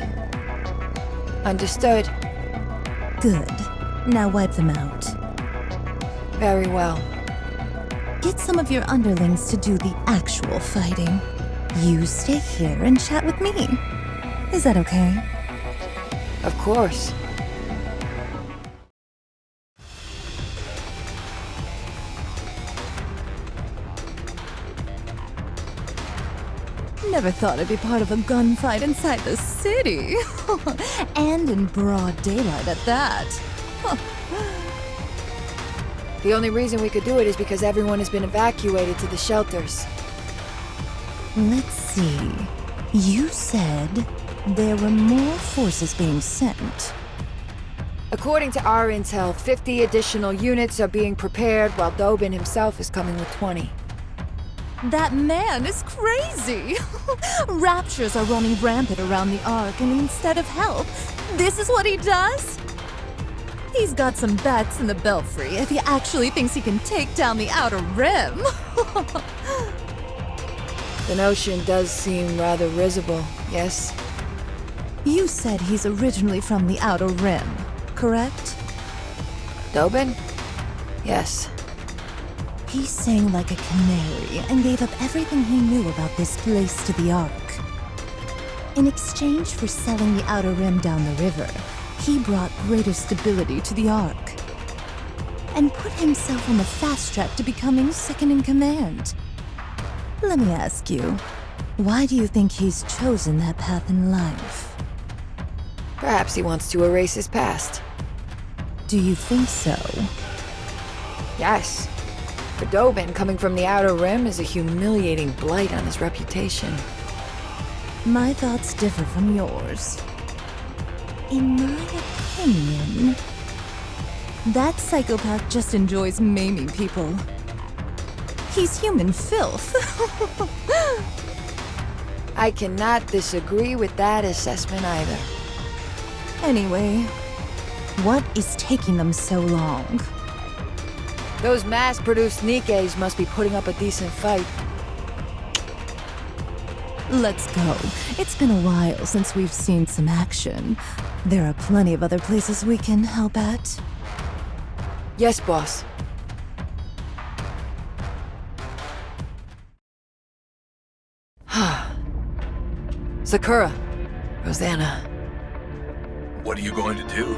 S12: Understood.
S13: Good. Now wipe them out.
S12: Very well.
S13: Get some of your underlings to do the actual fighting. You stay here and chat with me. Is that okay?
S12: Of course.
S13: Never thought I'd be part of a gunfight inside the city. And in broad daylight at that.
S12: The only reason we could do it is because everyone has been evacuated to the shelters.
S13: Let's see. You said there were more forces being sent.
S12: According to our intel, 50 additional units are being prepared while Dobin himself is coming with 20.
S13: That man is crazy! Raptures are running rampant around the Ark, and instead of help, this is what he does? He's got some bats in the belfry if he actually thinks he can take down the Outer Rim.
S12: The notion does seem rather risible, yes?
S13: You said he's originally from the Outer Rim, correct?
S12: Dobin? Yes.
S13: He sang like a canary and gave up everything he knew about this place to the Ark. In exchange for selling the Outer Rim down the river, he brought greater stability to the Ark and put himself on the fast track to becoming second in command. Let me ask you, why do you think he's chosen that path in life?
S12: Perhaps he wants to erase his past.
S13: Do you think so?
S12: Yes. For Dobin, coming from the Outer Rim is a humiliating blight on his reputation.
S13: My thoughts differ from yours. In my opinion, that psychopath just enjoys maiming people. He's human filth.
S12: I cannot disagree with that assessment either.
S13: Anyway, what is taking them so long?
S12: Those mass-produced Nikkes must be putting up a decent fight.
S13: Let's go. It's been a while since we've seen some action. There are plenty of other places we can help at.
S12: Yes, boss. Sakura. Rosanna.
S5: What are you going to do?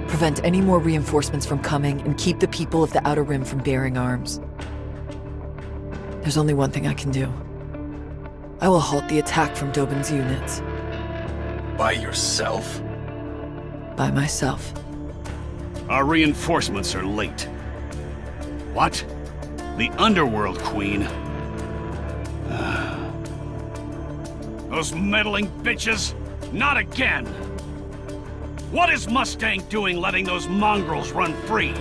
S12: Prevent any more reinforcements from coming and keep the people of the Outer Rim from bearing arms. There's only one thing I can do. I will halt the attack from Dobin's units.
S5: By yourself?
S12: By myself.
S11: Our reinforcements are late. What? The Underworld Queen? Those meddling bitches? Not again! What is Mustang doing letting those mongrels run free?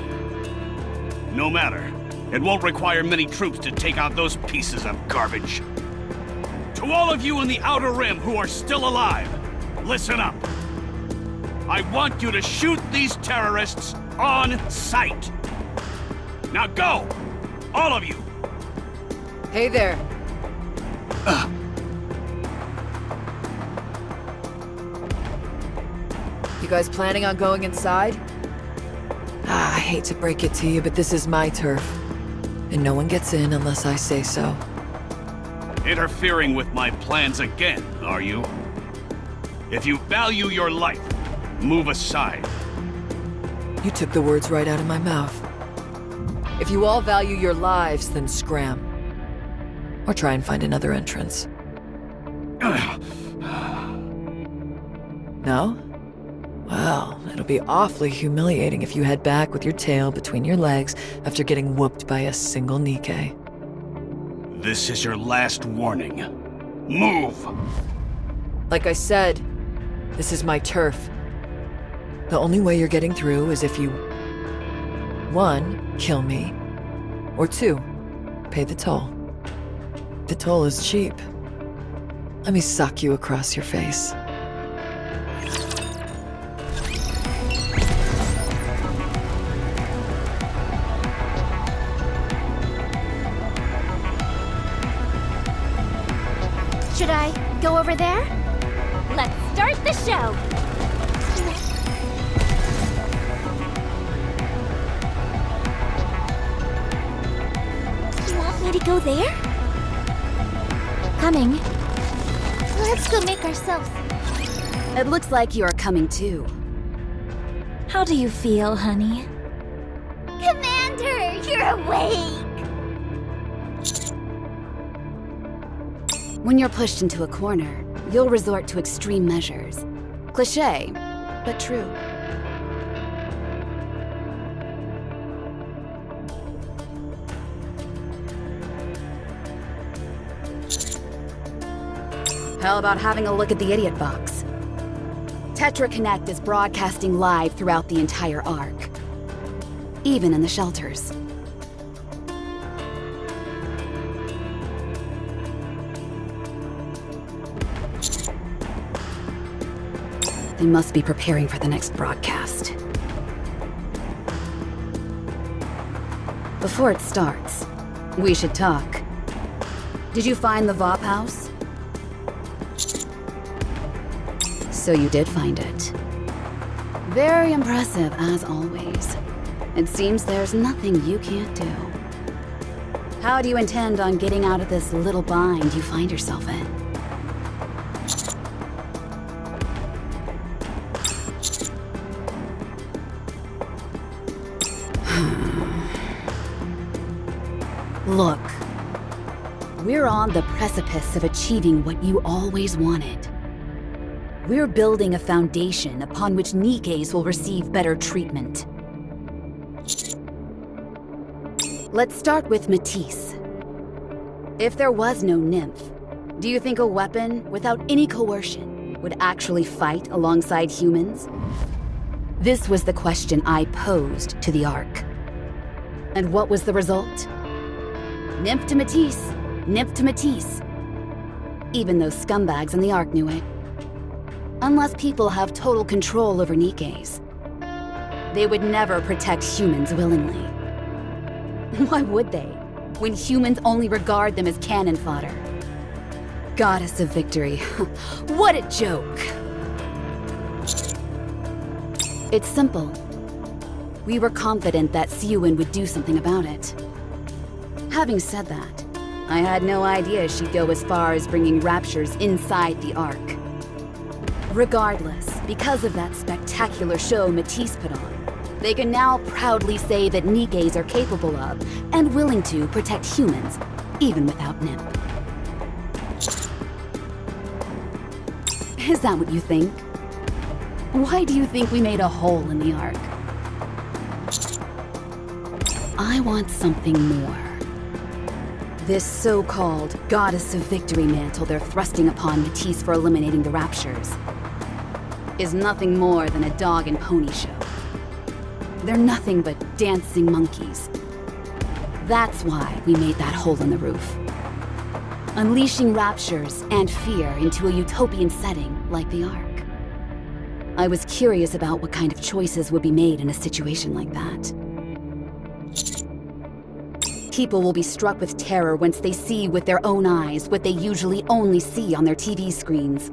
S11: No matter. It won't require many troops to take out those pieces of garbage. To all of you in the Outer Rim who are still alive, listen up. I want you to shoot these terrorists on sight. Now go! All of you!
S12: Hey there. You guys planning on going inside? I hate to break it to you, but this is my turf. And no one gets in unless I say so.
S11: Interfering with my plans again, are you? If you value your life, move aside.
S12: You took the words right out of my mouth. If you all value your lives, then scram. Or try and find another entrance. No? Well, it'll be awfully humiliating if you head back with your tail between your legs after getting whooped by a single Nikke.
S11: This is your last warning. Move!
S12: Like I said, this is my turf. The only way you're getting through is if you 1. Kill me, or 2. Pay the toll. The toll is cheap. Let me sock you across your face.
S1: Should I go over there? Let's start the show! You want me to go there?
S3: Coming.
S6: Let's go make ourselves.
S2: It looks like you are coming too.
S3: How do you feel, honey?
S6: Commander, you're awake!
S2: When you're pushed into a corner, you'll resort to extreme measures. Cliché, but true. How about having a look at the idiot box? Tetra Connect is broadcasting live throughout the entire Ark. Even in the shelters. They must be preparing for the next broadcast. Before it starts, we should talk. Did you find the VOP house? So you did find it. Very impressive, as always. It seems there's nothing you can't do. How do you intend on getting out of this little bind you find yourself in? Look, we're on the precipice of achieving what you always wanted. We're building a foundation upon which Nikkes will receive better treatment. Let's start with Matisse. If there was no nymph, do you think a weapon without any coercion would actually fight alongside humans? This was the question I posed to the Ark. And what was the result? Nymph to Matisse, nymph to Matisse. Even those scumbags in the Ark knew it. Unless people have total control over Nikkes, they would never protect humans willingly. Why would they, when humans only regard them as cannon fodder? Goddess of victory. What a joke! It's simple. We were confident that Siwin would do something about it. Having said that, I had no idea she'd go as far as bringing raptures inside the Ark. Regardless, because of that spectacular show Matisse put on, they can now proudly say that Nikkes are capable of, and willing to, protect humans, even without Nymph. Is that what you think? Why do you think we made a hole in the Ark? I want something more. This so-called Goddess of Victory mantle they're thrusting upon Matisse for eliminating the Raptures is nothing more than a dog and pony show. They're nothing but dancing monkeys. That's why we made that hole in the roof. Unleashing raptures and fear into a utopian setting like the Ark. I was curious about what kind of choices would be made in a situation like that. People will be struck with terror once they see with their own eyes what they usually only see on their TV screens.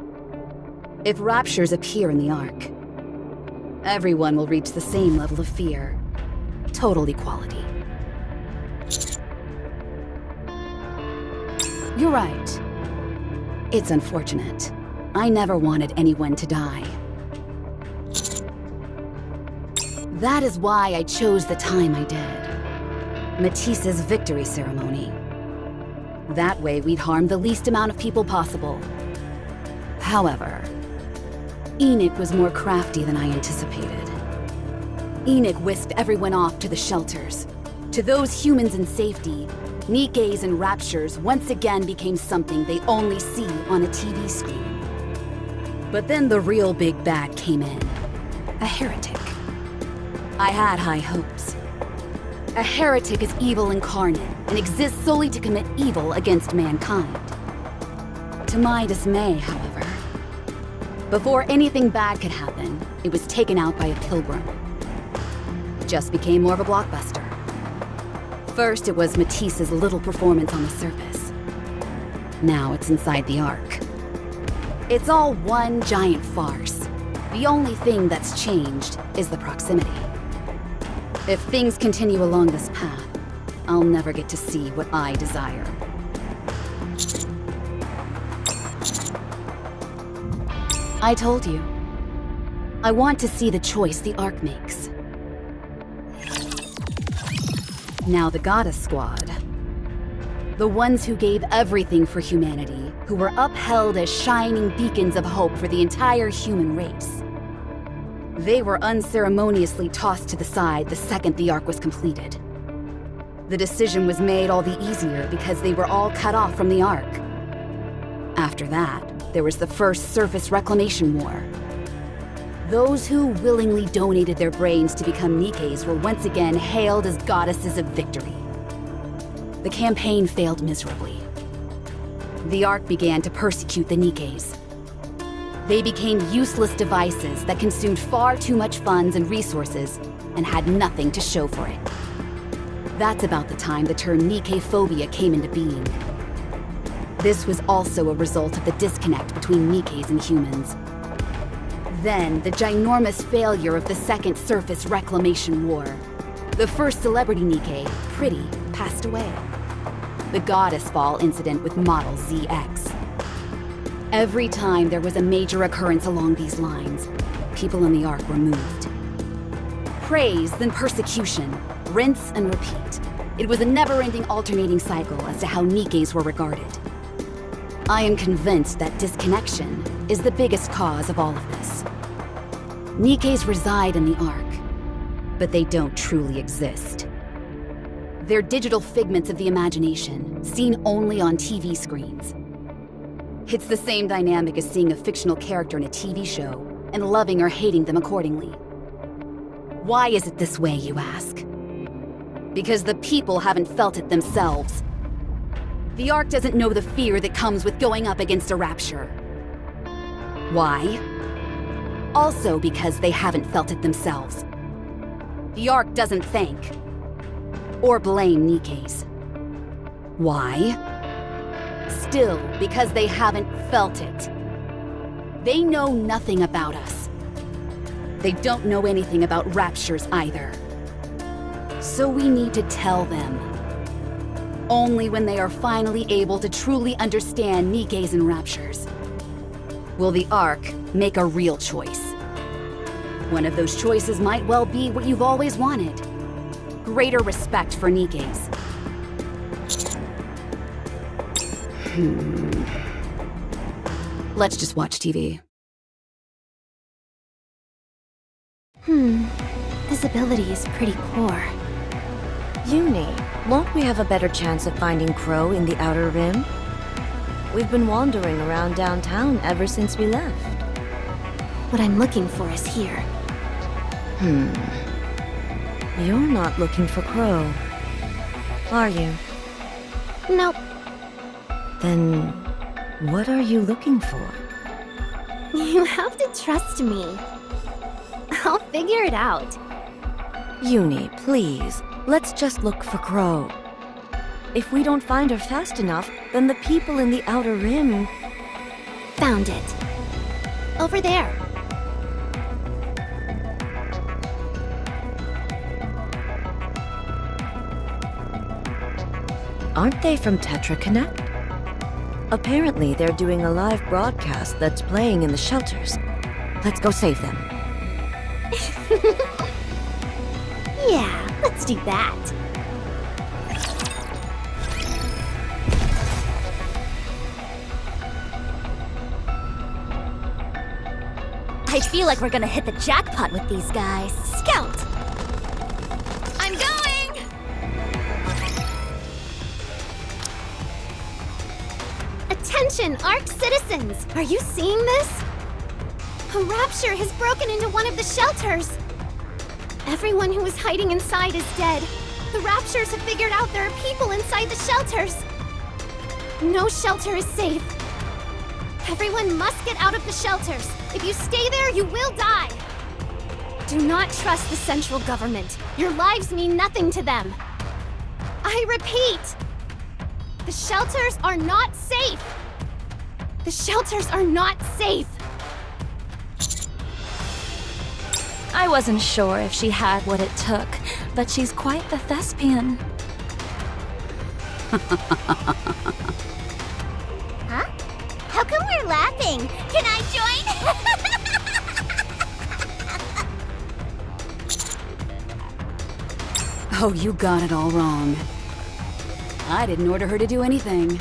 S2: If raptures appear in the Ark, everyone will reach the same level of fear. Total equality. You're right. It's unfortunate. I never wanted anyone to die. That is why I chose the time I did. Matisse's victory ceremony. That way we'd harm the least amount of people possible. However, Enoch was more crafty than I anticipated. Enoch whisked everyone off to the shelters. To those humans in safety, Nikke's and Raptures once again became something they only see on a TV screen. But then the real big bad came in. A heretic. I had high hopes. A heretic is evil incarnate and exists solely to commit evil against mankind. To my dismay, however, before anything bad could happen, it was taken out by a pilgrim. It just became more of a blockbuster. First, it was Matisse's little performance on the surface. Now it's inside the Ark. It's all one giant farce. The only thing that's changed is the proximity. If things continue along this path, I'll never get to see what I desire. I told you. I want to see the choice the Ark makes. Now the Goddess Squad. The ones who gave everything for humanity, who were upheld as shining beacons of hope for the entire human race. They were unceremoniously tossed to the side the second the Ark was completed. The decision was made all the easier because they were all cut off from the Ark. After that, there was the first surface reclamation war. Those who willingly donated their brains to become Nikkes were once again hailed as goddesses of victory. The campaign failed miserably. The Ark began to persecute the Nikkes. They became useless devices that consumed far too much funds and resources and had nothing to show for it. That's about the time the term Nikke-phobia came into being. This was also a result of the disconnect between Nikkes and humans. Then, the ginormous failure of the Second Surface Reclamation War. The first celebrity Nikke, Pretty, passed away. The Goddess Fall incident with model ZX. Every time there was a major occurrence along these lines, people in the Ark were moved. Praise, then persecution, rinse and repeat. It was a never-ending alternating cycle as to how Nikkes were regarded. I am convinced that disconnection is the biggest cause of all of this. Nikkes reside in the Ark, but they don't truly exist. They're digital figments of the imagination, seen only on TV screens. It's the same dynamic as seeing a fictional character in a TV show and loving or hating them accordingly. Why is it this way, you ask? Because the people haven't felt it themselves. The Ark doesn't know the fear that comes with going up against a rapture. Why? Also because they haven't felt it themselves. The Ark doesn't thank or blame Nikkes. Why? Still because they haven't felt it. They know nothing about us. They don't know anything about raptures either. So we need to tell them. Only when they are finally able to truly understand Nikkes and raptures will the Ark make a real choice. One of those choices might well be what you've always wanted. Greater respect for Nikkes. Let's just watch TV.
S1: Visibility is pretty poor.
S10: Uni, won't we have a better chance of finding Crow in the Outer Rim? We've been wandering around downtown ever since we left.
S1: What I'm looking for is here.
S10: You're not looking for Crow, are you?
S1: Nope.
S10: Then, what are you looking for?
S1: You have to trust me. I'll figure it out.
S10: Uni, please, let's just look for Crow. If we don't find her fast enough, then the people in the Outer Rim...
S1: Found it. Over there.
S10: Aren't they from Tetra Connect? Apparently, they're doing a live broadcast that's playing in the shelters. Let's go save them.
S1: Yeah, let's do that.
S3: I feel like we're gonna hit the jackpot with these guys. Scout! I'm going!
S6: Attention, Ark citizens! Are you seeing this? A rapture has broken into one of the shelters! Everyone who was hiding inside is dead. The raptures have figured out there are people inside the shelters. No shelter is safe. Everyone must get out of the shelters. If you stay there, you will die. Do not trust the central government. Your lives mean nothing to them. I repeat, the shelters are not safe. The shelters are not safe.
S3: I wasn't sure if she had what it took, but she's quite the thespian.
S6: Huh? How come we're laughing? Can I join?
S14: Oh, you got it all wrong. I didn't order her to do anything.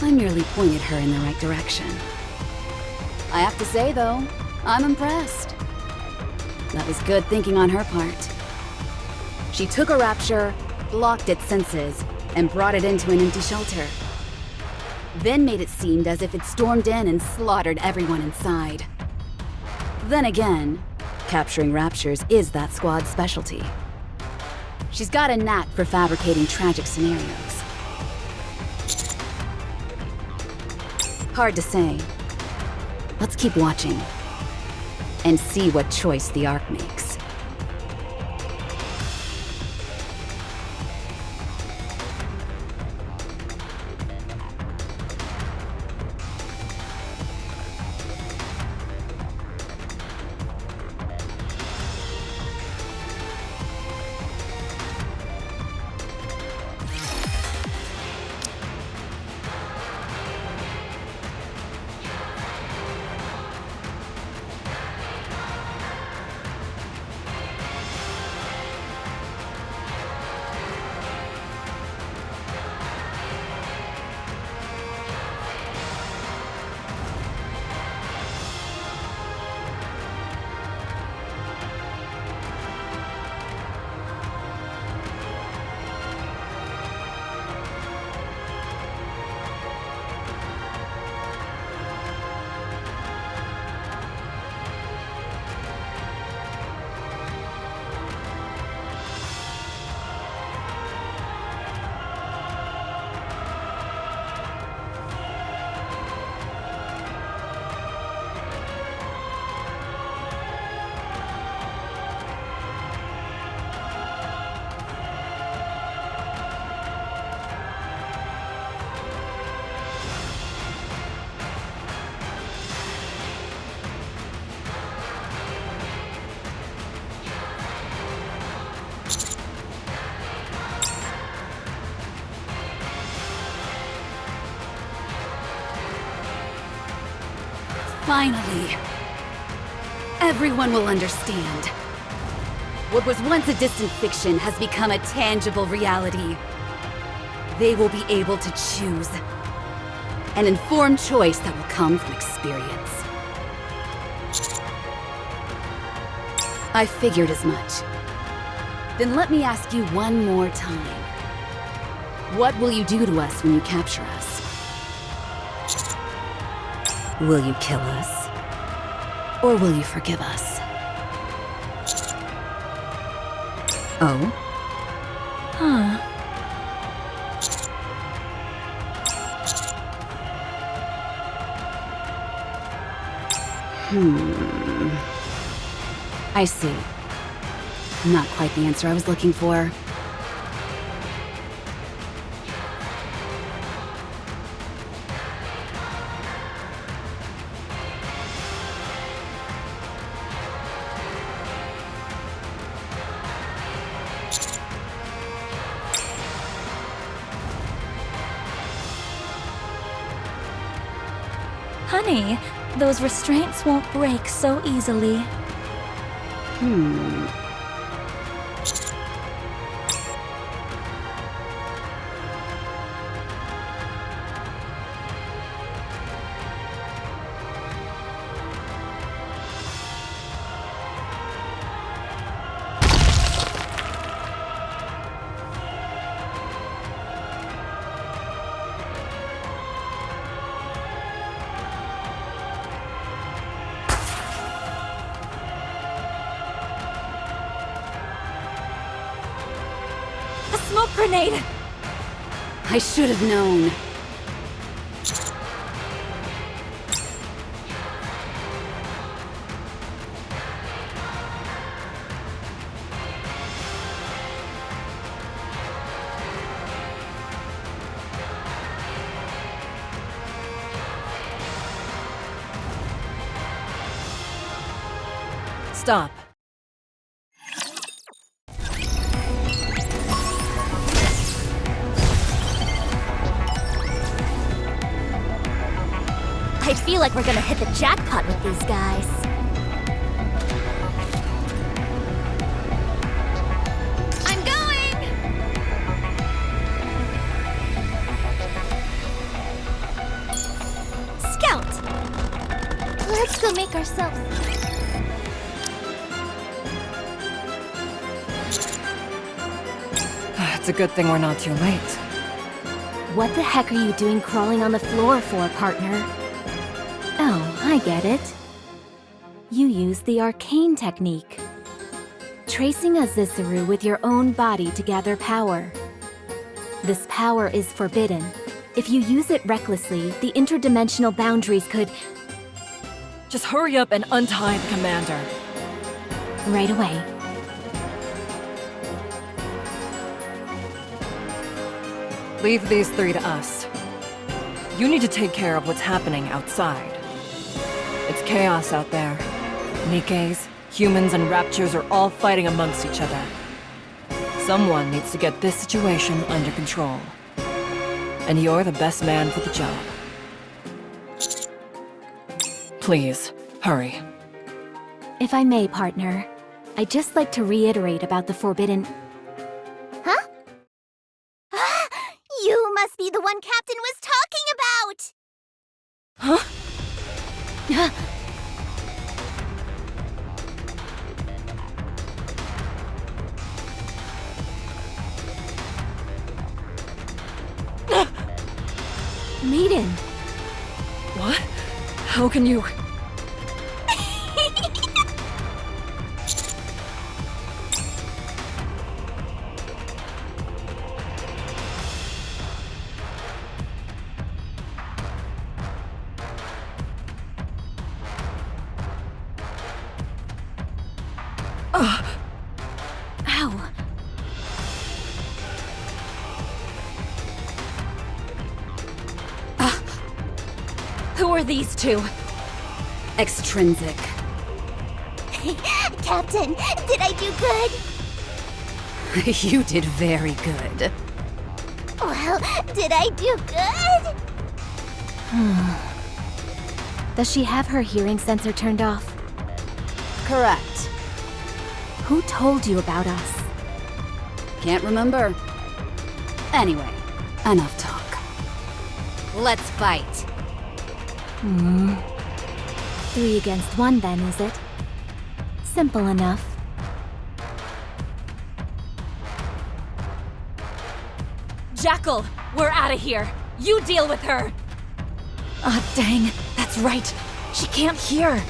S14: I merely pointed her in the right direction. I have to say, though, I'm impressed. That was good thinking on her part. She took a rapture, blocked its senses, and brought it into an empty shelter. Then made it seem as if it stormed in and slaughtered everyone inside. Then again, capturing raptures is that squad's specialty. She's got a knack for fabricating tragic scenarios. Hard to say. Let's keep watching and see what choice the Ark makes. Finally, everyone will understand. What was once a distant fiction has become a tangible reality. They will be able to choose. An informed choice that will come from experience. I figured as much. Then let me ask you one more time. What will you do to us when you capture us? Will you kill us? Or will you forgive us? Oh?
S3: Huh.
S14: I see. Not quite the answer I was looking for.
S3: Honey, those restraints won't break so easily. Smoke grenade!
S14: I should have known.
S9: Stop.
S3: I feel like we're gonna hit the jackpot with these guys.
S1: I'm going! Scout! Let's go make ourselves...
S12: It's a good thing we're not too late.
S3: What the heck are you doing crawling on the floor for, partner? Oh, I get it. You use the arcane technique. Tracing a Zissuru with your own body to gather power. This power is forbidden. If you use it recklessly, the interdimensional boundaries could...
S9: Just hurry up and untie the commander.
S3: Right away.
S9: Leave these three to us. You need to take care of what's happening outside. It's chaos out there. Nikkes, humans, and Raptures are all fighting amongst each other. Someone needs to get this situation under control. And you're the best man for the job. Please, hurry.
S3: If I may, partner, I'd just like to reiterate about the forbidden...
S6: Huh? You must be the one Captain was talking about!
S3: Huh? Maiden!
S9: What? How can you...
S3: Ow! Who are these two?
S14: Extrinsic.
S6: Captain, did I do good?
S14: You did very good.
S6: Well, did I do good?
S3: Does she have her hearing sensor turned off?
S14: Correct.
S3: Who told you about us?
S14: Can't remember. Anyway, enough talk. Let's fight.
S3: 3 against 1 then, is it? Simple enough. Jackal! We're out of here! You deal with her! Ah, dang. That's right. She can't hear.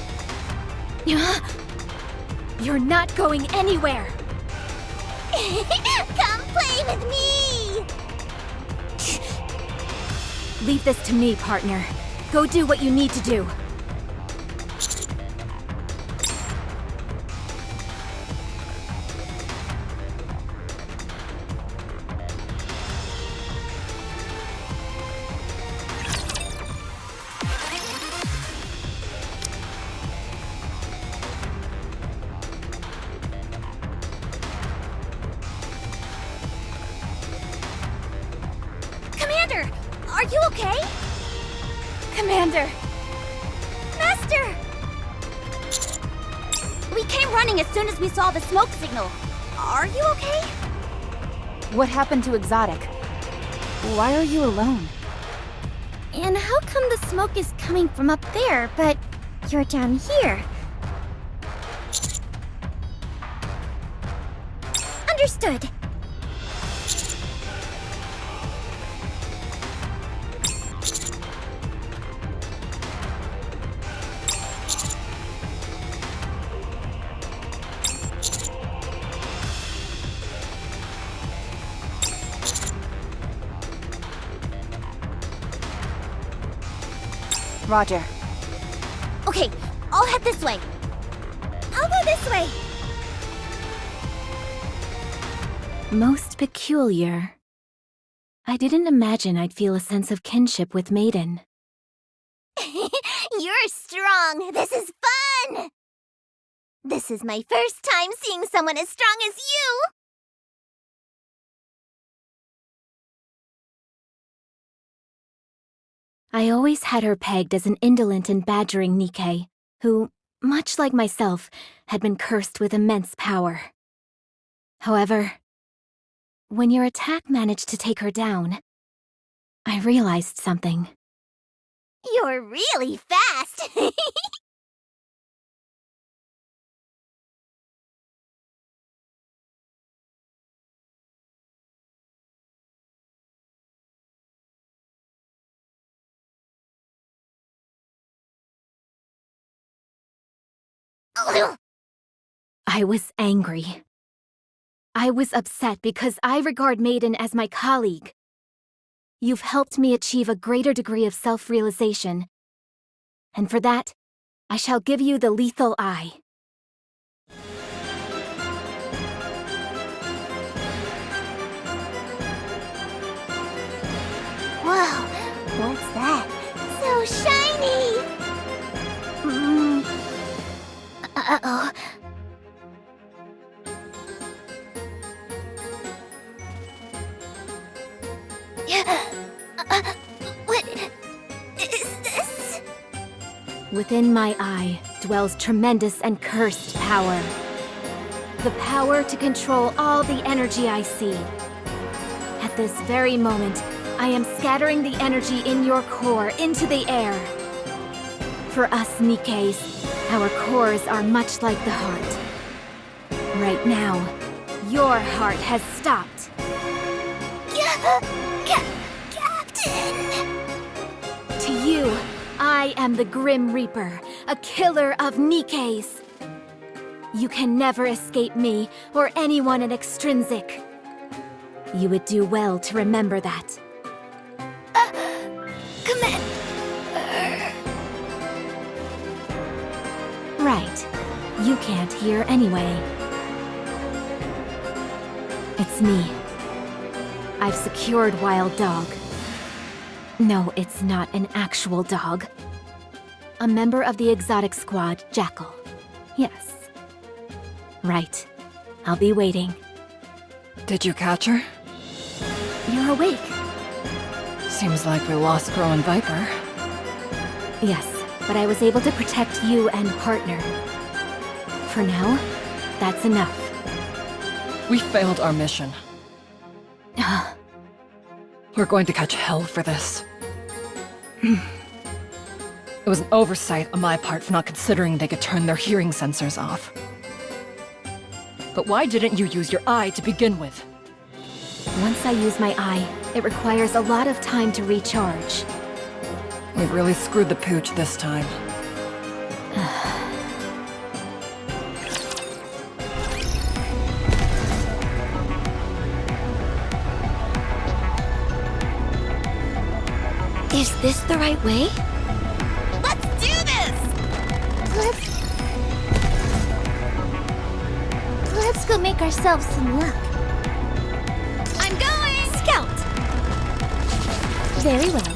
S3: You're not going anywhere!
S6: Come play with me!
S3: Leave this to me, partner. Go do what you need to do.
S6: Commander! Are you okay?
S3: Commander!
S6: Master! We came running as soon as we saw the smoke signal. Are you okay?
S4: What happened to Exotic? Why are you alone?
S1: And how come the smoke is coming from up there, but you're down here? Understood.
S4: Roger.
S6: Okay, I'll head this way. I'll go this way.
S2: Most peculiar. I didn't imagine I'd feel a sense of kinship with Maiden.
S6: You're strong. This is fun. This is my first time seeing someone as strong as you.
S2: I always had her pegged as an indolent and badgering Nikke, who, much like myself, had been cursed with immense power. However, when your attack managed to take her down, I realized something.
S6: You're really fast.
S2: I was angry. I was upset because I regard Maiden as my colleague. You've helped me achieve a greater degree of self-realization, and for that, I shall give you the lethal eye.
S6: Whoa, what's that? So shiny! Uh-oh. What is this?
S2: Within my eye dwells tremendous and cursed power. The power to control all the energy I see. At this very moment, I am scattering the energy in your core into the air. For us Nikkes, our cores are much like the heart. Right now, your heart has stopped.
S6: Captain!
S2: To you, I am the Grim Reaper, a killer of Nikkes. You can never escape me or anyone in Extrinsic. You would do well to remember that. Right. You can't hear anyway. It's me. I've secured Wild Dog. No, it's not an actual dog. A member of the exotic squad, Jackal. Yes. Right. I'll be waiting.
S12: Did you catch her?
S2: You're awake.
S12: Seems like we lost Crow and Viper.
S2: Yes, but I was able to protect you and partner. For now, that's enough.
S12: We failed our mission. We're going to catch hell for this. It was an oversight on my part for not considering they could turn their hearing sensors off. But why didn't you use your eye to begin with?
S2: Once I use my eye, it requires a lot of time to recharge.
S12: We've really screwed the pooch this time.
S2: Is this the right way?
S6: Let's do this! Let's go make ourselves some luck. I'm going! Scout!
S2: Very well.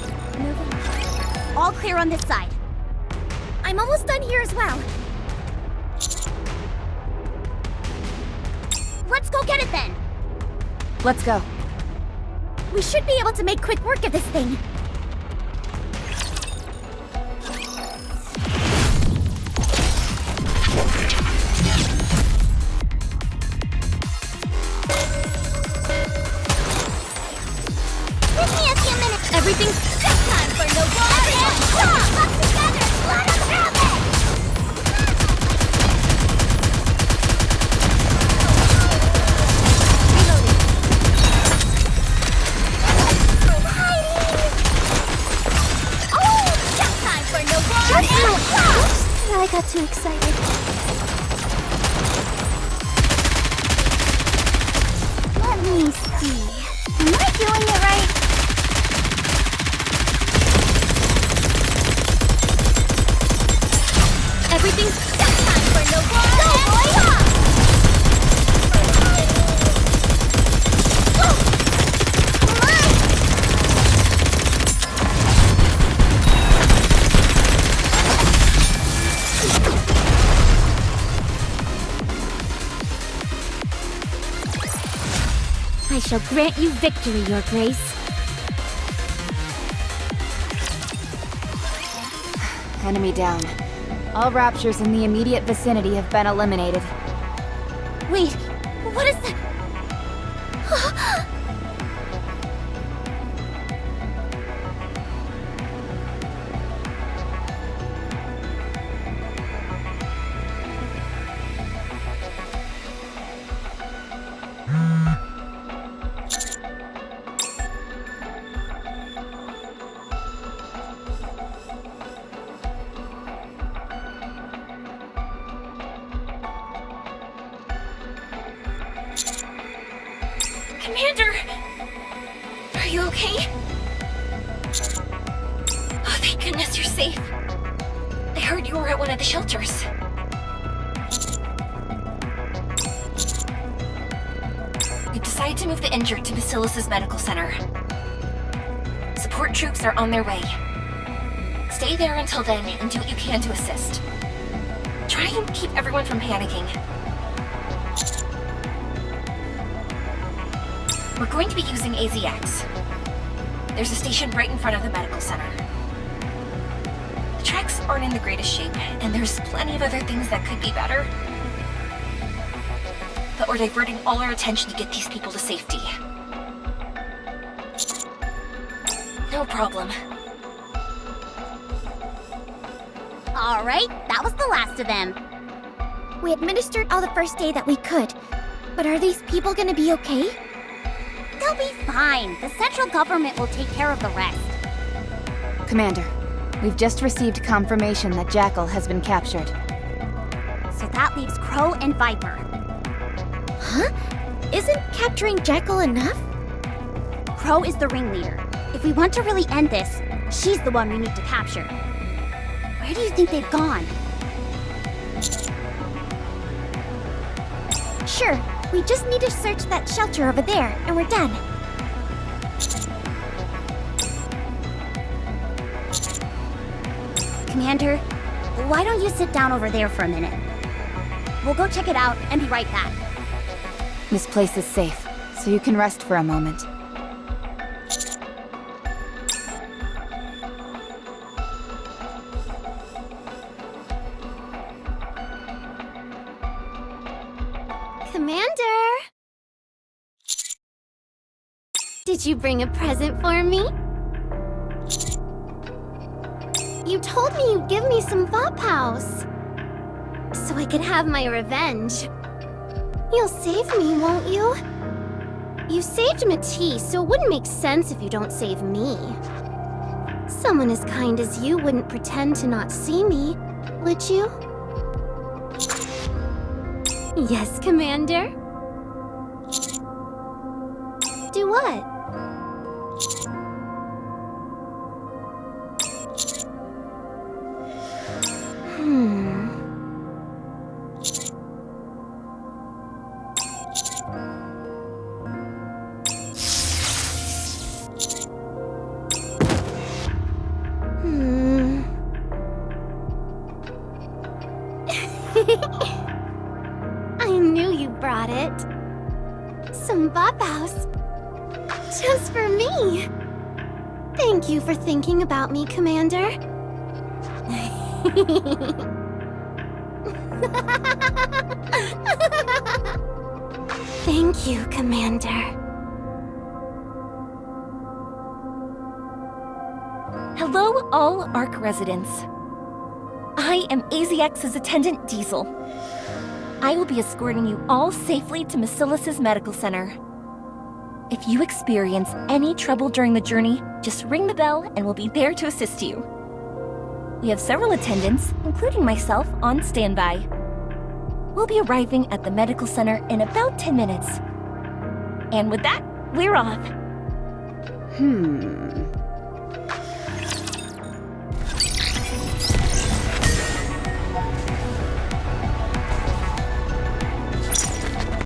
S6: All clear on this side. I'm almost done here as well. Let's go get it then.
S4: Let's go.
S6: We should be able to make quick work of this thing. Give me a few minutes.
S2: Everything's
S6: Just time for no more. Everyone stop! Lock together! Let us have it! Oh! Just time for no more. Oops! I got too excited. Let me see. Am I doing it right?
S2: I shall grant you victory, Your Grace.
S4: Enemy down. All raptures in the immediate vicinity have been eliminated.
S2: Wait, what is that?
S1: Commander! Are you okay? Oh, thank goodness you're safe. I heard you were at one of the shelters. We've decided to move the injured to Basilis's medical center. Support troops are on their way. Stay there until then and do what you can to assist. Try and keep everyone from panicking. We're going to be using AZX. There's a station right in front of the medical center. The tracks aren't in the greatest shape, and there's plenty of other things that could be better. But we're diverting all our attention to get these people to safety. No problem.
S6: All right, that was the last of them.
S1: We administered all the first aid that we could. But are these people gonna be okay?
S6: They'll be fine. The central government will take care of the rest.
S4: Commander, we've just received confirmation that Jackal has been captured.
S6: So that leaves Crow and Viper.
S1: Huh? Isn't capturing Jackal enough?
S6: Crow is the ringleader. If we want to really end this, she's the one we need to capture. Where do you think they've gone?
S1: Sure, we just need to search that shelter over there, and we're done.
S6: Commander, why don't you sit down over there for a minute? We'll go check it out and be right back.
S4: This place is safe, so you can rest for a moment.
S1: Commander! Did you bring a present for me? You told me you'd give me some Vophouse, so I could have my revenge. You'll save me, won't you? You saved Matisse, so it wouldn't make sense if you don't save me. Someone as kind as you wouldn't pretend to not see me, would you? Yes, Commander? Do what? I knew you brought it. Some Vophouse. Just for me. Thank you for thinking about me, Commander. Thank you, Commander.
S3: Hello, all ARC residents. I am AZX's attendant, Diesel. I will be escorting you all safely to Basilis's medical center. If you experience any trouble during the journey, just ring the bell and we'll be there to assist you. We have several attendants, including myself, on standby. We'll be arriving at the medical center in about 10 minutes. And with that, we're off.